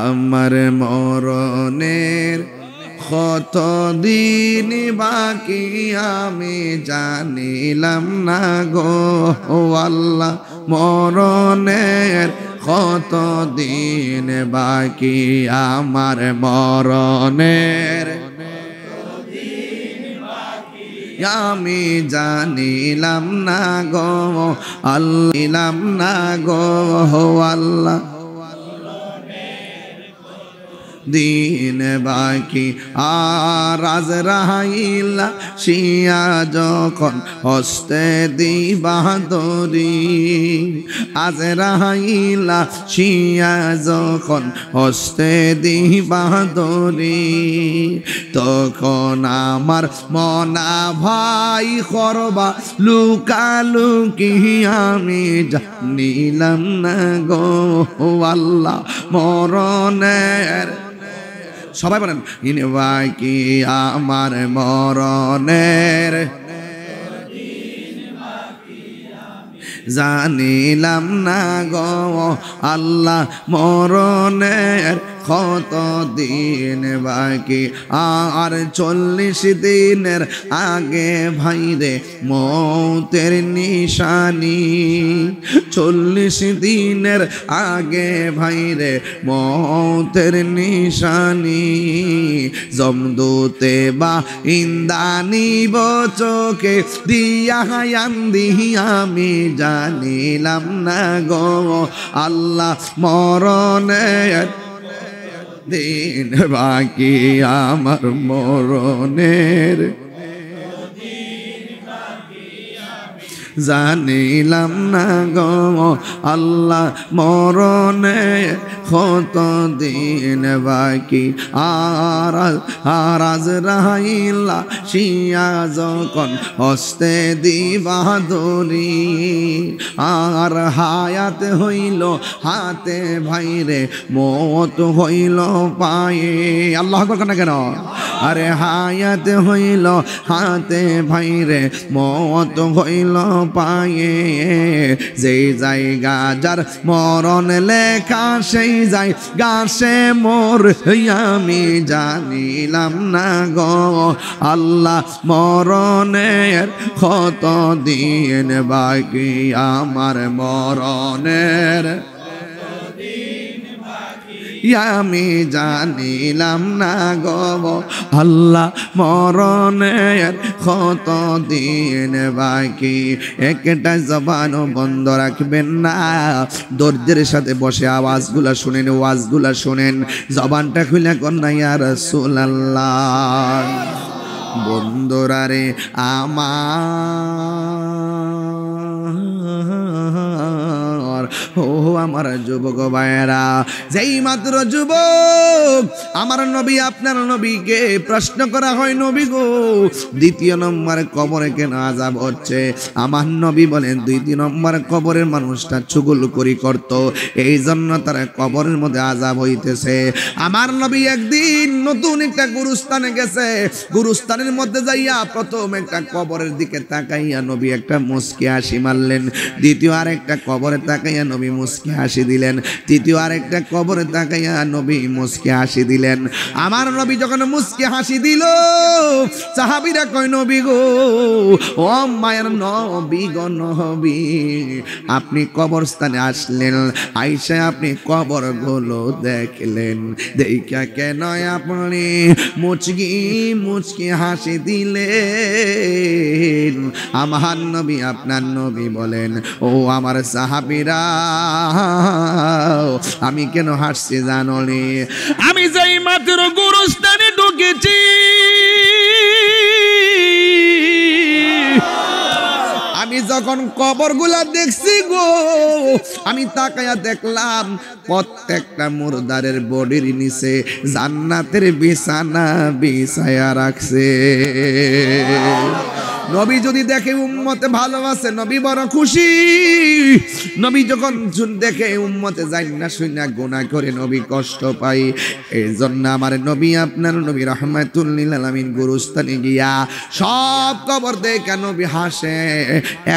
আমার মরণের কত দিন বাকি আমি জানিলাম না গো আল্লাহ, মরণের কত দিন বাকি আমার মরণের, আমি জানিলাম না গো আল্লাহ না গো আল্লাহ, দিন বাকি আর আজরাইল শিয়া যখন হস্তে দিবাদরি, আজরাইল শিয়া যখন হস্তে দিবাদরি, তখন আমার মনা ভাই করবা লুকালুকি, আমি জানিলাম না গো আল্লাহ মরণের, সবাই বলেন ইনে বাকি আমার মরণের, জানিলাম না গো আল্লাহ মরণের কত দিন বাকি আর 40 দিনের আগে ভাইরে মৌতের নিশানি, 40 দিনের আগে ভাইরে মৌতের নিশানি, জমদূতে বা ইন্দানি চোখে দিয়া আন্দি, আমি জানিলাম না গো আল্লাহ মরণের, দিন বাকি আমার মরণের, জানিলাম না গো আল্লাহ মরণের কত দিন বাকি আর আজরাইল শিয়া যখন হস্তে দিবাদরি, আর হায়াত হইল হাতে ভাইরে মত হইল পায়ে, আল্লাহ আকবার না কেন, আরে হায়াত হইল হাতে ভাইরে মত হইল পায়ে, যেই জায়গা যার মরণ লেখা সেই যাই গাছে মোর, আমি জানিলাম না গো আল্লাহ মরণের কত দিন বাকি আমার মরণের, আমি জানিলাম না গো আল্লাহ মরণের কত দিন বাকি। একটা জবান বন্ধ রাখবেন না, ধৈর্যের সাথে বসে আওয়াজগুলা শুনেন, ওয়াজগুলা শুনেন, জবানটা খুলে কন্যা ইয়া রাসূলুল্লাহ। বন্ধুরা রে আমার, ও আমার যুবক ভাইয়েরা, যেই মাত্র যুবক আমার নবী আপনার নবীকে প্রশ্ন করা হয়, নবী গো দ্বিতীয় নম্বর কবরে কেন আযাব হচ্ছে? আমার নবী বলেন 2 নম্বর কবরের মানুষটা চুগলখড়ি করত, এই জন্য তার কবরের মধ্যে আযাব হইতেছে। আমার নবী একদিন নতুন একটা গুরুস্থানে গেছে, গুরুস্থানের মধ্যে যাইয়া প্রথম একটা কবরের দিকে তাকাইয়া নবী একটা মুচকি হাসি মারলেন, দ্বিতীয় আরেকটা কবরে তাকাইয়া নবী মুচকি হাসি দিলেন, তৃতীয় আরেকটা কবরে তাকাইয়া নবী মুচকি হাসি দিলেন। আমার নবী যখন মুচকি হাসি দিল, সাহাবীরা কয় নবী গো, ও মায়ের নবী গো নবী, আপনি কবরস্থানে আসলেন, আইসা আপনি কবরগুলো দেখলেন, দেখা কেন আপনি মুচকি মুচকি হাসি দিলেন? আমার নবী আপনার নবী বলেন, ও আমার সাহাবীরা, আমি কেন হাসছি জানো নি? আমি যেই মাত্র গুরুস্থানে ঢুকেছি, আমি যখন কবরগুলা দেখছি গো, আমি তাকায়া দেখলাম প্রত্যেকটা মুর্দারের বডির নিচে জান্নাতের বিছানা বিছায়া রাখছে। নবী যদি দেখে উম্মতে ভালোবাসে, নবী বড় খুশি। নবী যখন দেখে উম্মতে যাই না শুনা গুনাহ করে, নবী কষ্ট পাই। এই জন্য আমার নবী আপনার নবী রাহমাতুল লিল আলামিন গুরুস্থানে গিয়া সব কবর দেখা নবী হাসে,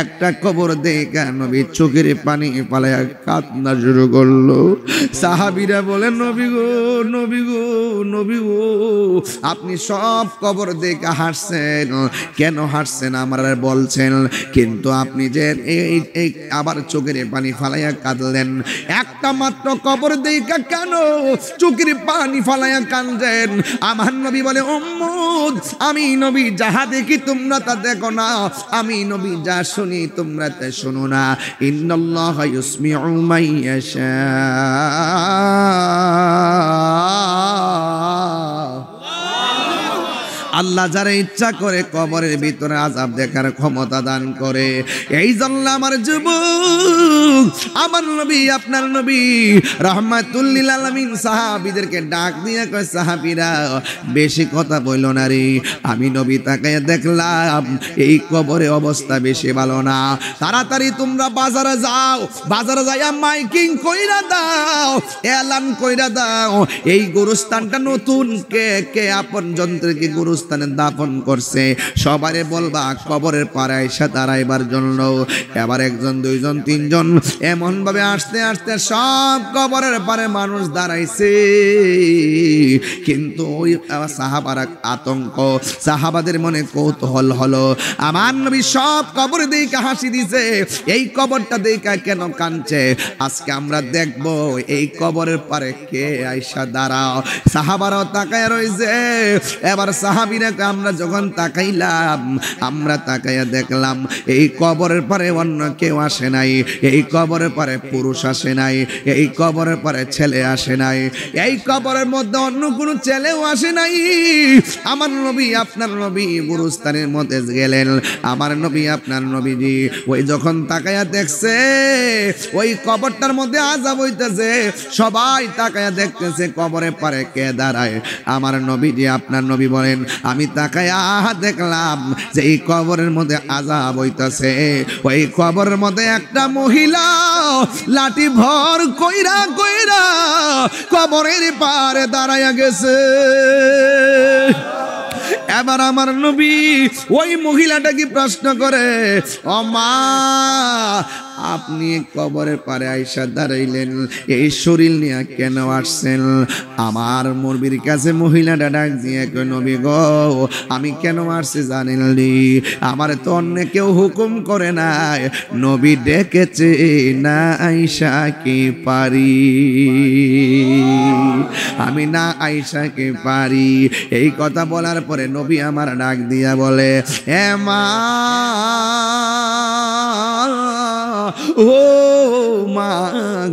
একটা কবর দেখা নবী চোখের পানি পালায়া কান্না শুরু করলো। সাহাবীরা বলে, নবী গো নবী গো নবী গো, আপনি সব কবর দেখা হাসছেন, কেন হাসছেন করতেছেন, আমরা বলছেন, কিন্তু আপনি যে এই আবার চোখের পানি ফালাইয়া কাঁদলেন, একটা মাত্র কবর দেখা কেন চোখের পানি ফালাইয়া কাঁদেন? আমার নবী বলে, উম্মত, আমি নবী যাহা দেখি তোমরা তা দেখো না, আমি নবী যা শুনি তোমরা তা শোনো না। ইন্নাল্লাহা ইউসমিউ মান ইয়াশা। আল্লাহ যারা ইচ্ছা করে কবরের ভিতরে আযাব দেখার ক্ষমতা দান করে। এই জন্য আমার যুবক, আমার নবী, আপনার নবী রাহমাতুল লিল আলামিন সাহাবীদেরকে ডাক দিয়ে কয়, সাহাবীরা বেশি কথা বইল না রে, আমি নবী তাকায় দেখলাম এই কবরে অবস্থা বেশি ভালো না। তাড়াতাড়ি তোমরা বাজারে যাও, বাজারে যাইয়া মাইকিং কইরা দাও, এলান কইরা দাও, এই গোরস্থানটা নতুন কে কে আপন যন্ত্রকে গোরস্থানে দাফন করছে, সবারে বলবা কবরের পাড়ে এসে দাঁড়াইবার জন্য। এবার একজন, দুইজন, তিনজন এমন ভাবে আসতে আসতে সব কবরের পাড়ে মানুষ দাঁড়াইছে। কিন্তু ওই সাহাবারা আতঙ্ক, সাহাবাদের মনে কৌতূহল হলো, আমার নবী সব কবর দেখে হাসি দিছে, এই কবরটা দেখে কেন কাঁদছে? আজকে আমরা দেখব এই কবরের পারে কে আইসা দাঁড়াও। সাহাবারাও তাকায় রইছে। এবার সাহাবীরা আমরা যখন তাকাইলাম, আমরা তাকাইয়া দেখলাম এই কবরের পারে অন্য কেউ আসে নাই, এই কবরের পারে পুরুষ আসে নাই, এই কবরের পারে ছেলে আসে নাই, এই কবরের মধ্যে অন্য কোনো ছেলেও আসে নাই। আমার নবী, আপনার নবী গুরুস্থানের মধ্যে গেলেন। আমার নবী, আপনার নবীজি ওই যখন তাকাইয়া দেখছে ওই কবরটার মধ্যে আযাব হইতেছে, সবাই তাকাইয়া দেখতেছে কবরের পারে কে দাঁড়ায়। আমার নবীজি, আপনার নবী বলেন, আমি তাকাইয়া দেখলাম যে এই কবরের মধ্যে আযাব হইতেছে। ওই কবরের মধ্যে একটা মহিলা লাঠি ভর কইরা কইরা কবরের পারে দাঁড়াইয়া গেছে। এবার আমার নবী ওই মহিলাটা কি প্রশ্ন করে, ও মা, আপনি কবরের পারে আইসা দাঁড়াইলেন, এই শরীর নিয়ে কেন আসছেন? আমার মুরবির কাছে মহিলাটা ডাক দিয়ে কই, নবী গো, আমি কেন আসছি জানেন নি? আমার তো অন্য কেউ হুকুম করে নাই, নবী ডেকেছে, না আইসা কি পারি, আমি না আইসা কি পারি। এই কথা বলার পরে নবী আমার ডাক দিয়া বলে, এ মা, ও মা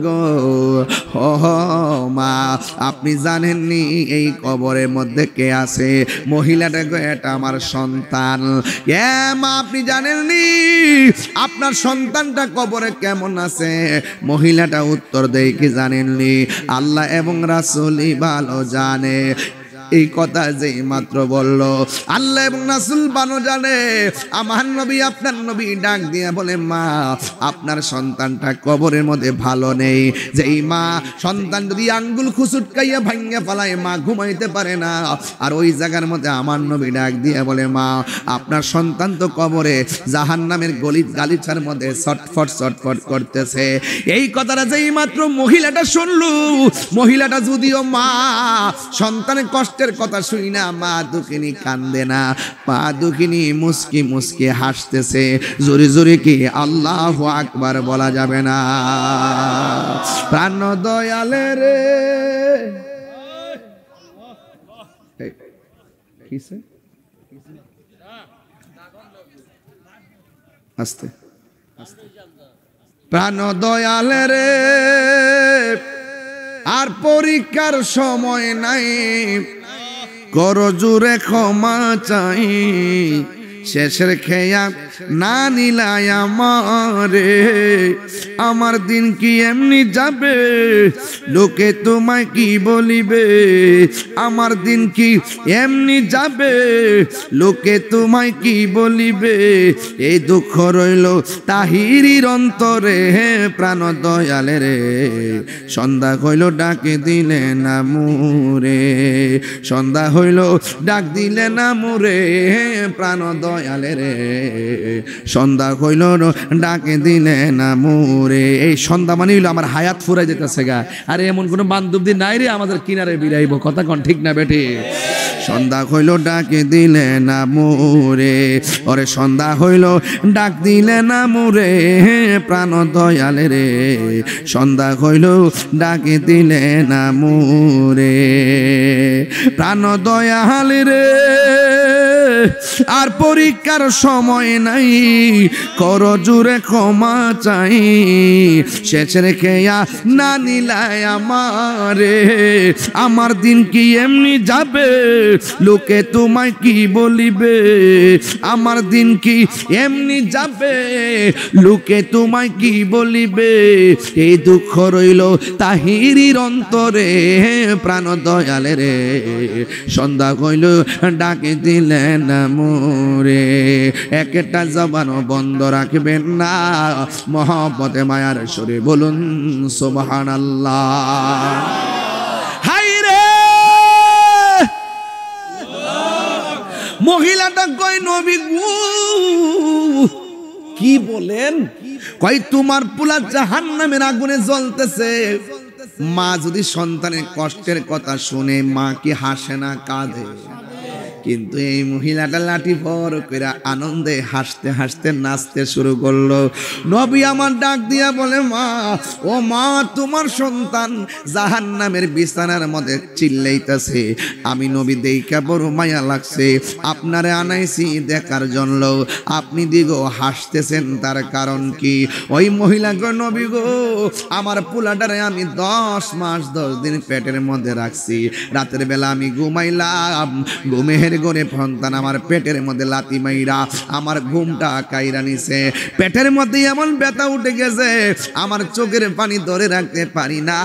গো, ও মা, আপনি জানেননি এই কবরের মধ্যে কে আছে? মহিলাটা গো, এটা আমার সন্তান। এ মা, আপনি জানেননি আপনার সন্তানটা কবরে কেমন আছে? মহিলাটা উত্তর দেয়, কি জানেননি? আল্লাহ এবং রাসূলই ভালো জানে। এই কথা যেই মাত্র বলল, আল্লাহ এবং রাসূল ভালো জানে। আমার নবী, আপনার নবী ডাক দিয়ে বলে, মা, আপনার সন্তানটা কবরের মধ্যে ভালো নেই। যেই মা সন্তান যদি আঙ্গুল খুসুটকাইয়া ভাঙ্গা ফেলায়, মা ঘুমাইতে পারে না। আর ওই জায়গার মধ্যে আমার নবী ডাক দিয়ে বলে, মা, আপনার সন্তান তো কবরে জাহান্নামের গালিচার মধ্যে ছটফট ছটফট করতেছে। এই কথাটা যেই মাত্র মহিলাটা শুনলু, মহিলাটা যদিও মা, সন্তানের কষ্ট কথা শুই না, মা দুঃখিনী কান্দে না, মা দুঃখিনী মুস্কি মুস্কি হাসতেছে। জোরে জোরে কি আল্লাহু আকবার বলা যাবে না? প্রাণ দয়ালে রে, আস্তে প্রাণ দয়ালে রে, আর পরীক্ষার সময় নাই, করো জোরে ক্ষমা চাই, শেষের খেয়া না নিলাই আমারে, আমার দিন কি এমনি যাবে, লোকে তোমায় কি বলিবে, আমার দিন কি এমনি যাবে, লোকে তোমায় কি বলিবে, এই দুঃখ রইল তাহিরির অন্তরে, প্রাণ দয়ালে রে, সন্ধ্যা হইল ডাকে দিলে না মুরে, সন্ধ্যা হইল ডাক দিলে না মুরে, প্রাণ দয়ালে রে সন্ধ্যা হইল ডাকে দিলে না মোরে। এই সন্ধ্যা মানে হইলো আমার হায়াত ফুরাই যেতেছে গা। আরে এমন কোনো বান্ধবী নাই রে আমাদের কিনারে বিরাইব, কথা কন ঠিক না বেঠি? সন্ধ্যা হইল ডাকে দিলে না মোরে, ওরে সন্ধ্যা হইল ডাক দিলে না মোরে প্রাণ দয়ালে রে সন্ধ্যা হইল ডাকে দিলে না মোরে প্রাণ দয়ালে রে। আর পরীক্ষার সময় নাই, কর জুড়ে ক্ষমা চাই, শেষের খেয়া না নিলায় আমারে। আমার দিন কি এমনি যাবে, লোকে তোমায় কি বলিবে? আমার দিন কি এমনি যাবে, লোকে তোমায় কি বলিবে? এই দুঃখ রইল তাহিরির অন্তরে প্রাণ দয়ালে রে সন্ধ্যা হইল ডাকে দিলেন না মোরে। একটা জবানও বন্ধ রাখবেন না, মহব্বতে মায়ার সুরে বলুন সুবহানাল্লাহ। হাই রে মহিলাটা কই নবী গো, কি বলেন? কই তোমার পোলা জাহান্নামের আগুনে জ্বলতেছে। মা যদি সন্তানের কষ্টের কথা শুনে মা কি হাসে না কাঁদে? কিন্তু এই মহিলাটা লাঠি ভর করে আনন্দে হাসতে হাসতে নাচতে শুরু করলো। নবী আমার ডাক দিয়া বলে, মা ও মা, তোমার সন্তান জাহান্নামের বিছানার মধ্যে চিল্লাইতেছে। আমি নবী দেইখা বড় মায়া লাগছে, আপনারে আনাইছি দেখার জন্য। আপনি দিগো হাসতেছেন, তার কারণ কি? ওই মহিলা গো, নবী গো, আমার পোলাটারে আমি 10 মাস 10 দিন পেটের মধ্যে রাখছি। রাতের বেলা আমি ঘুমাইলাম, ঘুমের ঘরে সন্তান আমার পেটের মধ্যে লাথি মাইরা আমার ঘুমটা কাইরা নিছে। পেটের মধ্যে এমন ব্যথা উঠে গেছে, আমার চোখের পানি ধরে রাখতে পারি না।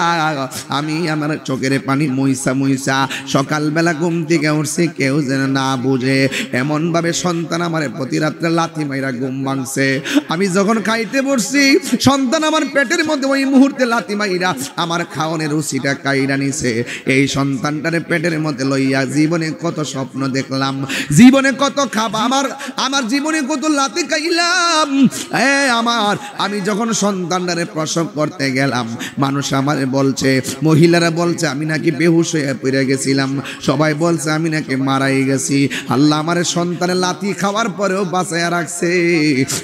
আমি আমার চোখের পানি মুইসা মুইসা সকালবেলা ঘুম থেকে উঠছি, কেউ যেন না বুঝে এমন ভাবে সন্তান আমার প্রতি রাত্রে লাথি মাইরা ঘুম ভাঙছে। আমি যখন খাইতে বসছি, সন্তান আমার পেটের মধ্যে ওই মুহূর্তে লাথি মাইরা আমার খাওয়ানোর রুচিটা কাইরা নিছে। এই সন্তানটারে পেটের মধ্যে লইয়া জীবনে কত স্বপ্ন দেখলাম, জীবনে কত খাবা, আমার জীবনে কত লাথি খাইলাম। আমি যখন সন্তানটারে প্রসব করতে গেলাম, মানুষ আমার বলছে, মহিলারা বলছে আমি নাকি বেহুশ হয়ে পড়ে গেছিলাম, সবাই বলছে আমি নাকি মারাই গেছি। আল্লাহ আমার সন্তানের লাথি খাওয়ার পরেও বাঁচাইয়া রাখছে।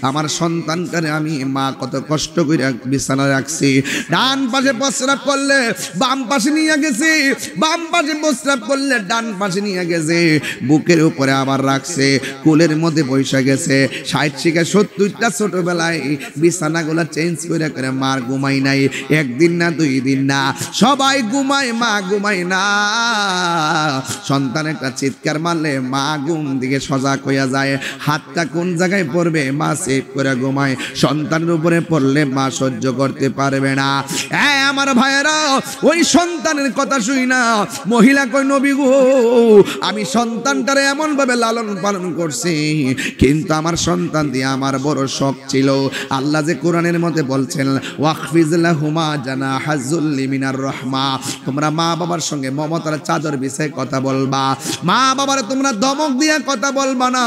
আমার সন্তানটারে আমি মা কত কষ্ট করে বিছানা রাখছি। ডান পাশে প্রস্রাব করলে বাম পাশে নিয়ে গেছি, বাম পাশে প্রস্রাব করলে ডান পাশে নিয়ে গেছে, বুকের উপরে আবার রাখছে, কোলের মধ্যে বসে গেছে। 60 থেকে 70টা ছোটবেলায় বিছানাগুলো চেঞ্জ করে করে মার ঘুমাই নাই। একদিন না 2 দিন না, সবাই ঘুমায়, মা ঘুমায় না। সন্তান একটা চিৎকার মারলে মা ঘুম দিকে সজাগ হইয়া যায়, হাতটা কোন জায়গায় পড়বে মা সেভ করে ঘুমায়। সন্তানের উপরে পড়লে মা সহ্য করতে পারবে না। আমার ভাইয়েরা, ওই সন্তানের কথা শুই না মহিলা কই, নবী গো, আমি সন্তানটারে এমন ভাবে লালন পালন করছি, কিন্তু আমার সন্তান দিয়ে আমার বড় শখ ছিল। আল্লাহ যে কোরআনের মধ্যে বলছেন, ওয়াকফিজ লাহুমা জানাহাজ যুল্লি মিনার রাহমা, তোমরা মা বাবার সঙ্গে মমতার চাদর বিছায় কথা বলবা, মা বাবার তোমরা দমক দিয়া কথা বলবা না।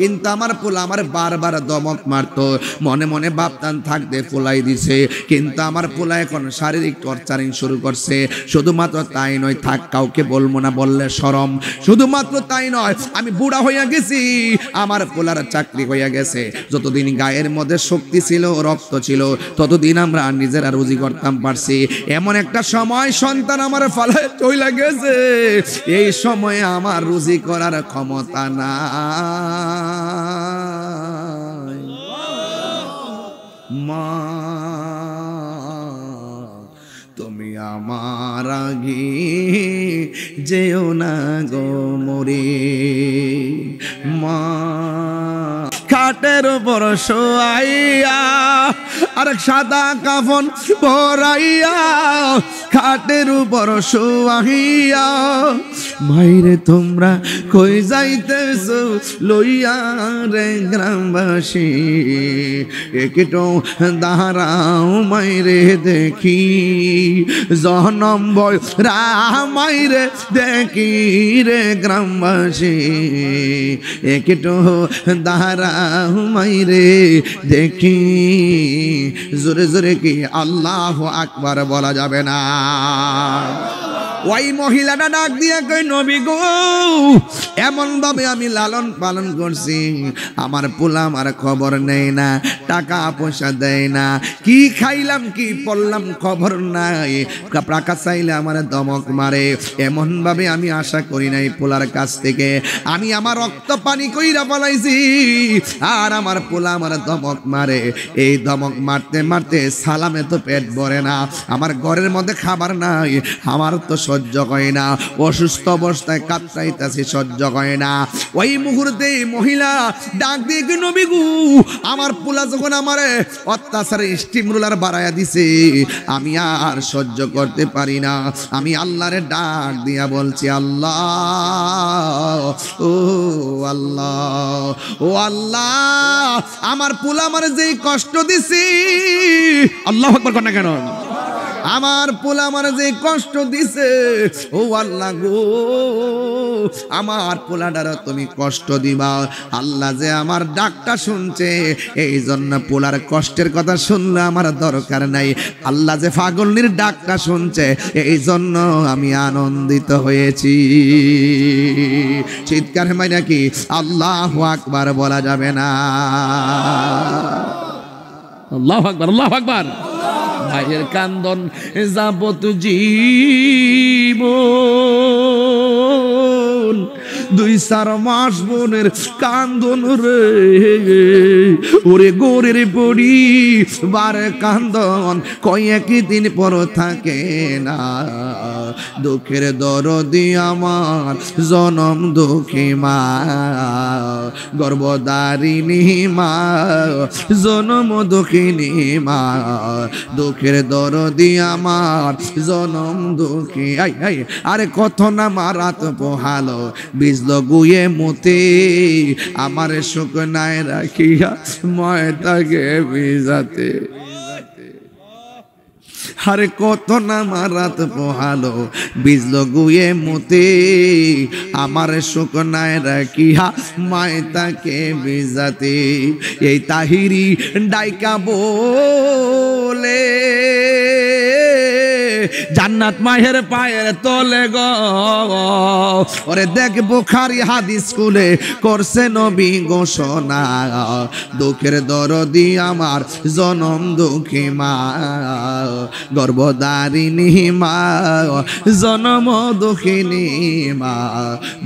কিন্তু আমার পোলা আমার বারবার দমক মারতো, মনে মনে ভাবতাম থাকতে পোলাই দিছে, কিন্তু আমার পোলা এখন শারীরিক টর্চারিং শুরু করছে। শুধুমাত্র তাই নয়, থাক কাউকে বলবো না, বললে শরম। শুধুমাত্র তাই নয়, আমি বুড়া হইয়া গেছি, আমার পোলার চাকরি হইয়া গেছে। যতদিন গায়ের মধ্যে শক্তি ছিল, রক্ত ছিল, ততদিন আমরা নিজেরা রুজি করতাম পারছি। এমন একটা সময় সন্তান আমার ফালায় চইলা গেছে, এই সময়ে আমার রুজি করার ক্ষমতা নাই। মা তুমি আমার আগে যেও না গো মরে, মা খাটের উপর শোয়াইয়া আর সাদা কাফন পরাইয়া খাটের উপর শুয়াইয়া মাইরে তোমরা কই যাইতেছো লইয়া রে গ্রামবাসী একটু দাঁড়াও মাইরে দেখি জনম বয় মাইরে দেখি রে গ্রামবাসী একটু দাঁড়াও মাইরে দেখি জোরে জোরে কি আল্লাহু আকবার বলা যাবে না ওই মহিলাটা ডাক দিয়া কই নবী গো এমন ভাবে আমি লালন পালন করছি আমার পোলা আমার খবর নেই না টাকা পয়সা দেয় না কি খাইলাম কি পড়লাম খবর নাই টাকা চাইলে আমার দমক মারে এমন ভাবে আমি আশা করি নাই পোলার কাছ থেকে আমি আমার রক্ত পানি কইরা ফলাইছি আর আমার পোলা আমার দমক মারে এই দমক মারতে মারতে সালামে তো পেট ভরে না আমার ঘরের মধ্যে খাবার নাই আমার তো সহ্য হয় না অসুস্থ অবস্থায় কাতরাইতাছি সহ্য হয় না ওই মুহূর্তে মহিলা ডাক দিয়ে কি নবী গো আমার পোলা যখন আমারে অত্যাচারে স্টিম রোলার বাড়াইয়া দিছে আমি আর সহ্য করতে পারি না আমি আল্লাহরে ডাক দিয়া বলছি আল্লাহ ও আল্লাহ ও আল্লাহ আমার পোলা আমারে যেই কষ্ট দিছি আল্লাহু আকবার কর না কেন আমার পোলা আমার যে কষ্ট দিছে ও আল্লাহ গো আমার পোলাটার তুমি কষ্ট দিবা আল্লাহ যে আমার ডাকটা শুনছে এই জন্য পোলার কষ্টের কথা শুনলে আমার দরকার নাই আল্লাহ যে পাগলনির ডাকটা শুনছে এই জন্য আমি আনন্দিত হয়েছি চিৎকার মানে কি আল্লাহু আকবার বলা যাবে না আল্লাহু আকবার আল্লাহু আকবার ভাইয়ের কান্দন যাবত জীবন 2-4 মাস বোনের কান্দন রে ওরে গোরের পড়ি বারে কান্দন কয়েকই দিন পর থাকে না দুঃখের দরদি আমার জনম দুঃখী মা গর্ভধারিণী মা জনম দুঃখিনী মা দুঃখের দরদি আমার জনম দুঃখী আরে কত না মারাত পোহালো বিজল গুয়ে মতে আমার শুকনায় রাখিয়া ময়দাকে ভিজাতে আরে কত না মারাত পোহালো বিজল গুয়ে মতে আমার শুকনায় রাখিয়া মায়তাকে ভিজাতে এই তাহিরি ডাইকা বলে জান্নাত মায়ের পায়ের তলে গো ওরে দেখ বুখারী হাদিস স্কুলে করছে নবী ঘোষণা দুঃখের দরদি আমার জনম দুঃখী মা গর্ভধারিণী মা জনম দুঃখিনী মা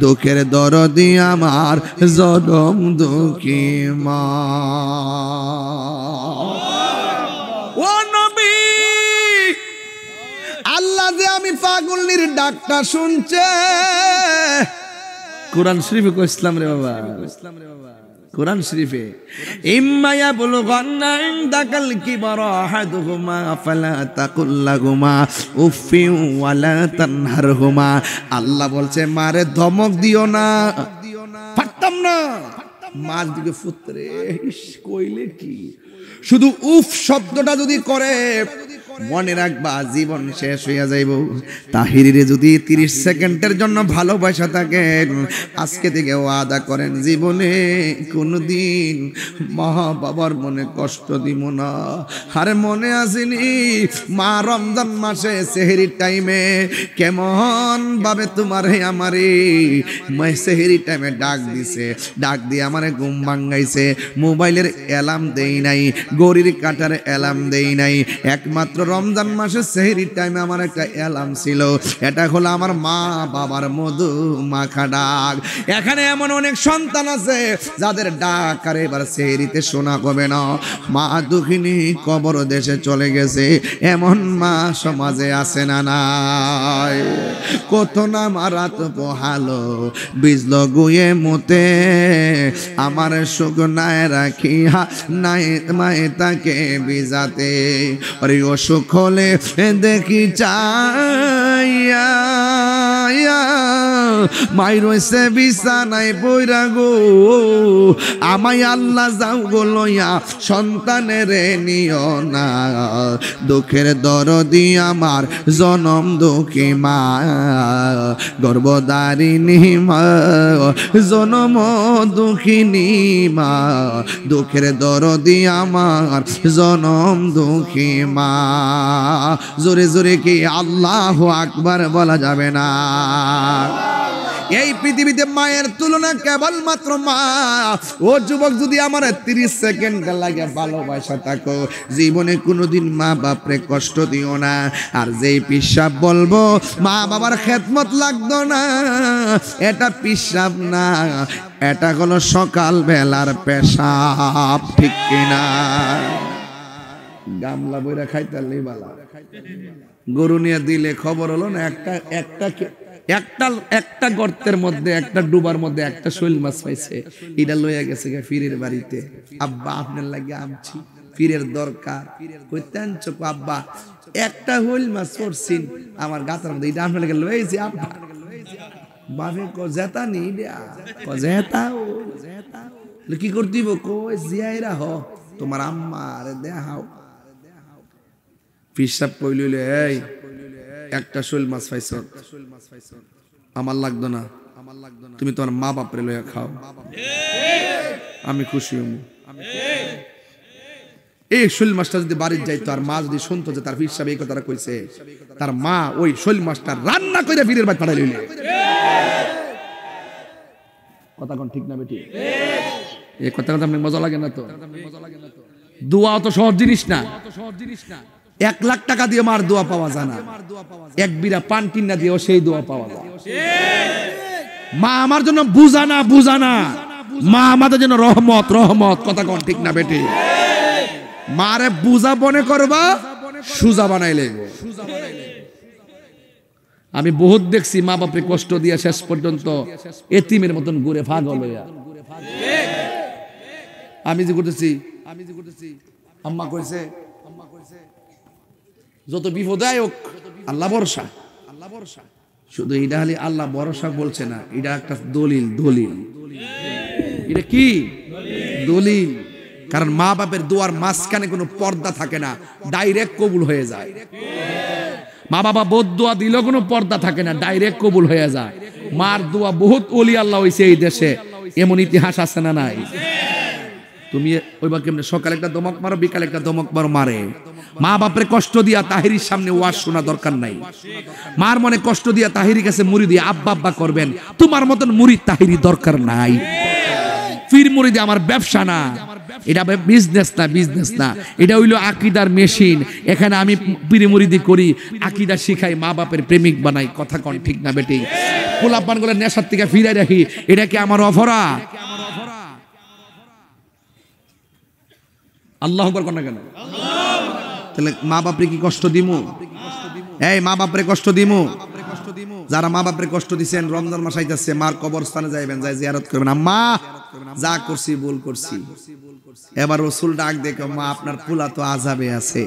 দুঃখের দরদি আমার জনম দুঃখী মা ও নবী আল্লাহ যে আমি পাগলনির ডাকটা শুনছে কোরআন শরীফে কো ইসলাম রে বাবা কোরআন শরীফে ইম্মায়া বুলগান্না ইনদাকাল কিবারা আহাদুহুমা ফালা তাকুল লাহুমা উফি ওয়ালা তানহারহুমা আল্লাহ বলছে মারে ধমক দিও না পারতাম না মার দিকে ফুতরে কইলে কি শুধু উফ শব্দটা যদি করে মনে রাখবা জীবন শেষ হইয়া যাইব তাহিরিরে যদি 30 সেকেন্ডের জন্য ভালোবাসা থাকে আজকে থেকে ওয়াদা করেন জীবনে কোনদিন মা বাবার মনে কষ্ট দিব না আরে মনে আসেনি মা রমজান মাসে সেহরির টাইমে কেমন ভাবে তোমারে আমারে সেহরির টাইমে ডাক দিছে ডাক দিয়ে আমারে ঘুম ভাঙাইছে মোবাইলের অ্যালার্ম দেই নাই গড়ির কাটার অ্যালার্ম দেই নাই একমাত্র রমজান মাসের সেহরির টাইমে আমার একটা অ্যালার্ম ছিল, এটা হলো আমার মা বাবার মধু মাখা ডাক। এখানে এমন অনেক সন্তান আছে যাদের ডাক আর এবার সেহরিতে শোনা হবে না। মা দুঃখিনী কবর দেশে চলে গেছে, এমন মা সমাজে আছে না নাই? কত না মারাত পোহালো বিজল গুয়ে মতে, আমার সুখ নাই রাখিয়া নাই মায়ে তাকে বিজাতে। আরে অসুখ হলে দেখি চাইয়া মাই রয়েছে বিছানায় পইরা গো, আমায় আল্লাহ যাও গো লইয়া সন্তানের নিও না। দুঃখের দরদি আমার জনম দুঃখী মা, গর্ভধারিণী মা জনম দুঃখিনী মা, দুঃখের দরদি আমার জনম দুঃখী মা। জোরে জোরে কি আল্লাহু আকবার বলা যাবে না? এই পৃথিবীতে মায়ের তুলনা কেবলমাত্র মা। ও যুবক, যদি আমার 30 সেকেন্ড লাগে ভালোবাসা থাকো, জীবনে কোনোদিন মা বাপরে কষ্ট দিও না। আর যেই পিসাব বলবো মা বাবার খেদমত লাগতো না, এটা পিসাব না, এটা হলো সকাল বেলার পেশাব, ঠিক কিনা? গামলা বইরা খাইতালি বালা, গরু নিয়ে দিলে খবর হলো না, একটা গর্তের মধ্যে, একটা ডুবার মধ্যে একটা শৈল মাছ পাইছে, এটা লইয়া গেছে ফিরের বাড়িতে। আব্বা আপনার লাগে আমছি, ফিরের দরকার, কইতে আনছো আব্বা? একটা হইল মাছ পড়ছিন আমার গাতার মধ্যে, এটা আপনার লাগে লইছি আব্বা। বাপে জেতা নি জেতা কি করতিব, কই জিয়াইরা হ তোমার আম্মা আরে দেখাও। পিসাব কইল, এই একটা শৈল মাছ পাইছ, আমার লাগতো না, তুমি তোমার মা বাপরে লইয়া খাও, আমি খুশি হম। এই শৈল মাছটা যদি বাড়ির যাইতো আর মা যদি শুনতো যে তার পিসাব এই কথাটা কইছে, তার মা ওই শৈল মাছটা রান্না করে ফিরের বাড়ি পাঠাই লইলে। কথা কোন ঠিক না বেটি? এই কথা কথা মজা লাগে না তো? দোয়া তো সহজ জিনিস না। 1 লাখ টাকা দিয়ে মার দোয়া পাওয়া যায় না, এক বিড়া পান কিনা দিয়েও সেই দোয়া পাওয়া যায়। মা আমার জন্য বুঝানা, মা আমাদের জন্য রহমত। কথা কোন ঠিক না বেটি? মারে বুঝা মনে করবা, সুজা বানাইলে। আমি বহুত দেখছি মা বাপরে কষ্ট দিয়া শেষ পর্যন্ত এতিমের মতন ঘুরে পাগল হইয়া। আমি যে করতেছি আম্মা কইছে যত বিপদ হোক আল্লাহ ভরসা। শুধু এটা খালি আল্লাহ ভরসা বলছে না, এটা একটা দলিল। এটা কি দলিল? কারণ মা বাপের দোয়ার মাঝখানে কোনো পর্দা থাকে না, ডাইরেক্ট কবুল হয়ে যায়। মা বাবা বদদোয়া দিলেও কোনো পর্দা থাকে না, ডাইরেক্ট কবুল হয়ে যায়। মার দোয়া বহুত ওলি আল্লাহ হইছে এই দেশে, এমন ইতিহাস আছে না নাই? তুমি ওইবা কেমনে সকালে একটা দমক মারো, বিকালে একটা দমক মারে। মা বাপরে কষ্ট দিয়া তাহিরির সামনে ওয়াজ শোনা দরকার নাই। মার মনে কষ্ট দিয়া তাহিরি কাছে মুরিদি আব্বা আব্বা করবেন, তোমার মতন মুরিদ তাহিরি দরকার নাই। পীর মুরিদি আমার ব্যবসা না, এটা বিজনেস না, এটা হইলো আকীদার মেশিন। এখানে আমি পীর মুরিদি করি, আকীদা শিখাই, মা বাপের প্রেমিক বানাই। কথা কোন ঠিক না বেটি? পোলাপান গুলো নেশার থেকে ফিরে রাখি, এটা কি আমার অপরাধ? আল্লাহু আকবার কোন না কেন? তাহলে মা বাপরে কি কষ্ট দিমু? এই মা বাপরে কষ্ট দিমু? যারা মা বাপরে কষ্ট দিছেন, রমজান মাস আইতাছে, মার কবরস্থানে যাইবেন, যাই জিয়ারত করবেন। আম্মা যা করছি ভুল করছি। এবার রাসূল ডাক দেখো, মা আপনার পোলা তো আযাবে আছে,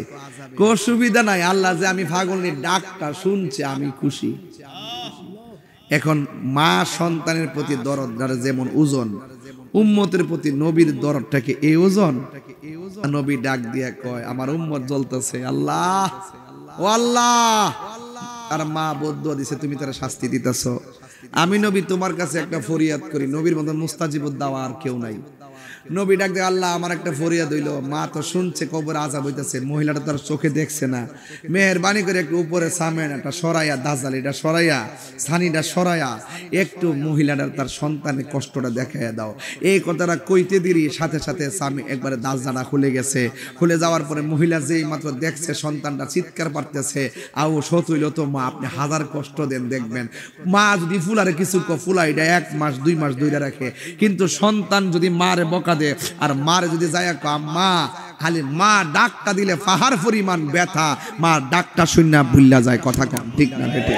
কো সুবিধা নাই, আল্লাহ যে আমি পাগলের ডাকটা শুনছে, আমি খুশি। এখন মা সন্তানের প্রতি দরদ যেমন ওজন, উম্মতের প্রতি নবীর দরদটাকে এই ওজন। নবী ডাক দিয়া কয়, আমার উম্মত জ্বলতেছে, আল্লাহ ও আল্লাহ। আর মা বদদুয়া দিছে, তুমি তারা শাস্তি দিতেছ। আমি নবী তোমার কাছে একটা ফরিয়াদ করি, নবীর মতো মুস্তাজিবুদ দাওয়া আর কেউ নাই। নবী ডাক দিয়ে আল্লাহ আমার একটা ফরিয়াদ হইল, মা তো শুনছে কবর আযাব হইতেছে, মহিলাটা তার চোখে দেখছে না, মেহেরবানি করে একটু উপরে সামেন একটা সরাইয়া, দাজাল এটা সরাইয়া, ছানিটা সরাইয়া একটু মহিলাটার তার সন্তানের কষ্টটা দেখাইয়া দাও। এই কথাটা কইতে দিরি সাথে সাথে স্বামী একবারে দাজাটা খুলে গেছে। খুলে যাওয়ার পরে মহিলা যেই মাত্র দেখছে সন্তানটা চিৎকার পারতেছে, আও সত হইল তো মা আপনি হাজার কষ্ট দেন, দেখবেন মা যদি ফুলারে কিছু ফুলা এটা 1 মাস 2 মাস ধইরা রাখে, কিন্তু সন্তান যদি মারে বকা দেয় আর মারে যদি যায় মা, খালি মা ডাকটা দিলে পাহাড় পরিমাণ ব্যথা, মা ডাকটা শুননা ভুল্লা যায়। কথা কন ঠিক না বেটি?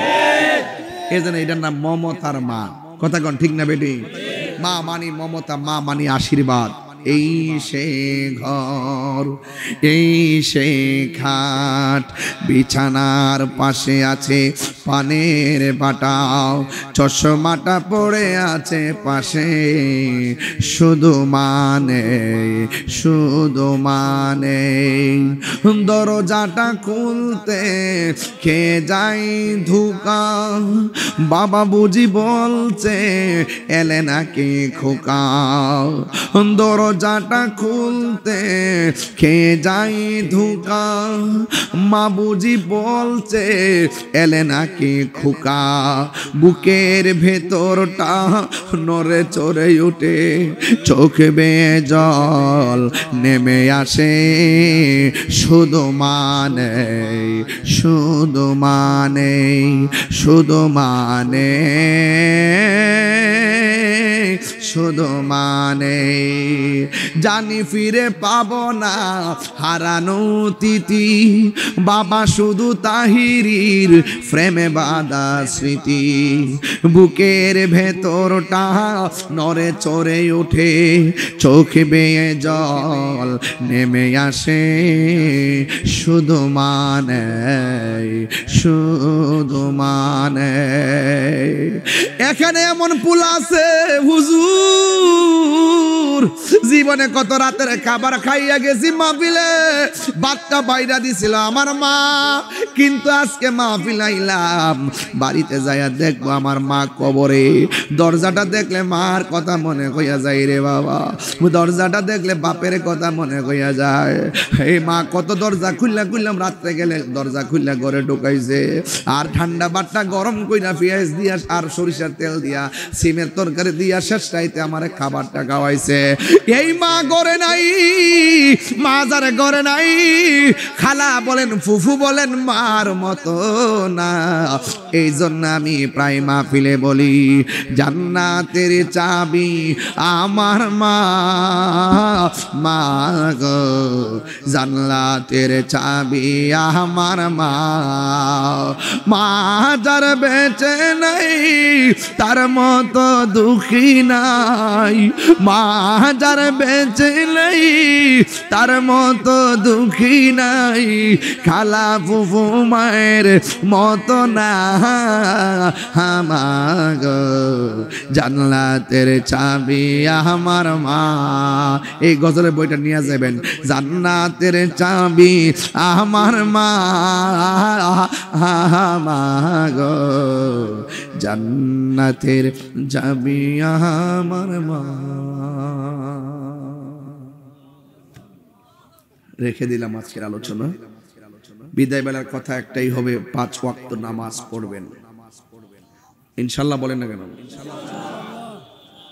এই জন্য এটার নাম মমতার মা। কথা কন ঠিক না বেটি? মা মানি মমতা, মা মানি আশীর্বাদ। এই সে ঘর, এই সে খাট, বিছানার পাশে আছে পানের বাটাও, চশমাটা পড়ে আছে পাশে, শুধু মানে শুধু মানে দরজাটা খুলতে কে যাই ধোকা, বাবা বুঝি বলছে এলে নাকি খোকা, দরজাটা খুলতে কে যাই ধোকা, মা বুঝি বলছে এলে নাকি খোকা, বুকের ভেতরটা নড়ে চড়ে উঠে, চোখ বেয়ে জল নেমে আসে, শুধু মানে শুধু মানে শুধু মানে শুধু মানে জানি ফিরে পাবো না হারানো তিথি, বাবা শুধু তাহিরির প্রেমে বাঁধা স্মৃতি, বুকের ভেতরটা নড়ে চড়ে ওঠে, চোখ বেয়ে জল নেমে আসে, শুধু মানে শুধু মানে। এখানে এমন পুল আছে হুজুর, জীবনে কত রাতের খাবার খাইয়া গেছি মাহফিলে, ভাতটা বাইরা দিছিল আমার মা, কিন্তু আজকে মাহফিল আইলাম, বাড়িতে যাইয়া দেখবো আমার মা কবরে, দরজাটা দেখলে মার কথা মনে কইয়া যায় রে বাবা, দরজাটা দেখলে বাপের কথা মনে কইয়া যায়। এই মা কত দরজা খুললাম, রাত্রে গেলে দরজা খুললা ঘরে ঢুকাইছে, আর ঠান্ডা ভাতটা গরম কইরা পেঁয়াজ দিয়া আর সরিষার তেল দিয়া সিমের তরকারি দিয়া শেষ রাইতে আমার খাবারটা খাওয়াইছে। এই মা ঘরে নাই, মা যারে ঘরে নাই, খালা বলেন ফুফু বলেন মার মতো না। এই জন্য আমি প্রায় মাহফিলে বলি জান্নাতের চাবি আমার মা, মা গো জান্নাতের চাবি আমার মা, মা যার বেঁচে নাই তার মতো দুঃখী নাই, মা যার বেঁচে নাই তার মতো দুঃখী নাই, খালা ফুফু মায়ের মতো না, আমার গো জান্নাতের চাবি আমার মা। এই গজলের বইটা নিয়ে যাবেন, জান্নাতের চাবি আমার মা, আমার গো জান্নাতের চাবি আমার মা। রেখে দিলাম আজকের আলোচনা। বিদায় বেলার কথা একটাই হবে, 5 ওয়াক্ত নামাজ পড়বেন ইনশাল্লাহ। বলেন না কেন?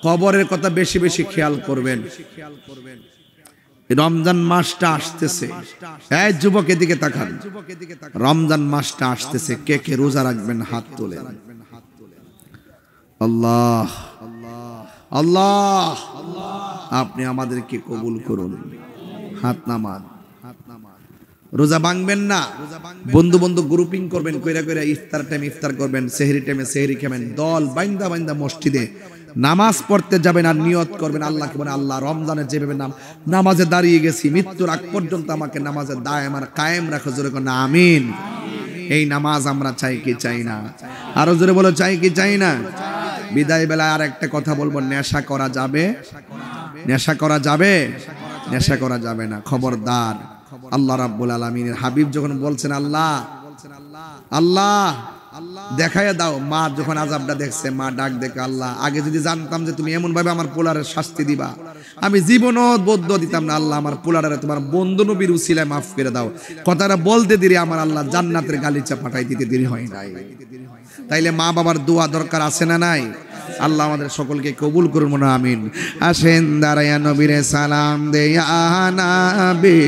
কবরের কথা বেশি বেশি খেয়াল করবেন। রমজান মাসটা আসতেছে, এই যুবক এদিকে তাকান, রমজান মাসটা আসতেছে, কে কে রোজা রাখবেন হাত তোলেন। আল্লাহ আল্লাহ আপনি আমাদেরকে কবুল করুন। হাত নামান, রোজা ভাঙবেন না, বন্ধু বন্ধু গ্রুপিং করবেন, কইরা কইরা ইফতার টাইম ইফতার করবেন, সেহরি টাইমে সেহরি খাবেন, দল বাইন্দা বাইন্দা মসজিদে নামাজ পড়তে যাবেন আর নিয়ত করবেন আল্লাহকে বলে আল্লাহ রমজানে যেভাবে নামাজে দাঁড়িয়ে গেছি মৃত্যুর আগ পর্যন্ত আমাকে নামাজে দায়েম আর কায়েম রাখো, জোরে কোন আমিন। এই নামাজ আমরা চাই কি চাই না? আরো জোরে বলো চাই কি চাই না? বিদায় বেলায় আর একটা কথা বলবো, নেশা করা যাবে? নেশা করা যাবে? নেশা করা যাবে না, খবরদার। আল্লাহ রাব্বুল আলামিনের হাবিব যখন বলছেন আল্লাহ আল্লাহ দেখাইয়া দাও, মা যখন আযাবটা দেখছে, মা ডাক দেখে আল্লাহ আগে যদি জানতাম যে তুমি এমন ভাবে আমার পোলারের শাস্তি দিবা, আমি জীবনও বদ্ধ দিতাম না। আল্লাহ আমার পোলারে তোমার বন্ধু নবীর উসিলায় মাফ করে দাও। কথাটা বলতে দেরি আমার আল্লাহ জান্নাতের গালিচা পাঠাই দিতে দেরি হয় নাই। তাইলে মা বাবার দোয়া দরকার আছে না নাই? আল্লাহ আমাদের সকলকে কবুল করুন, মনে আমিন। আসেন দাঁড়াইয়া নবীরে সালাম দেয়া নবী।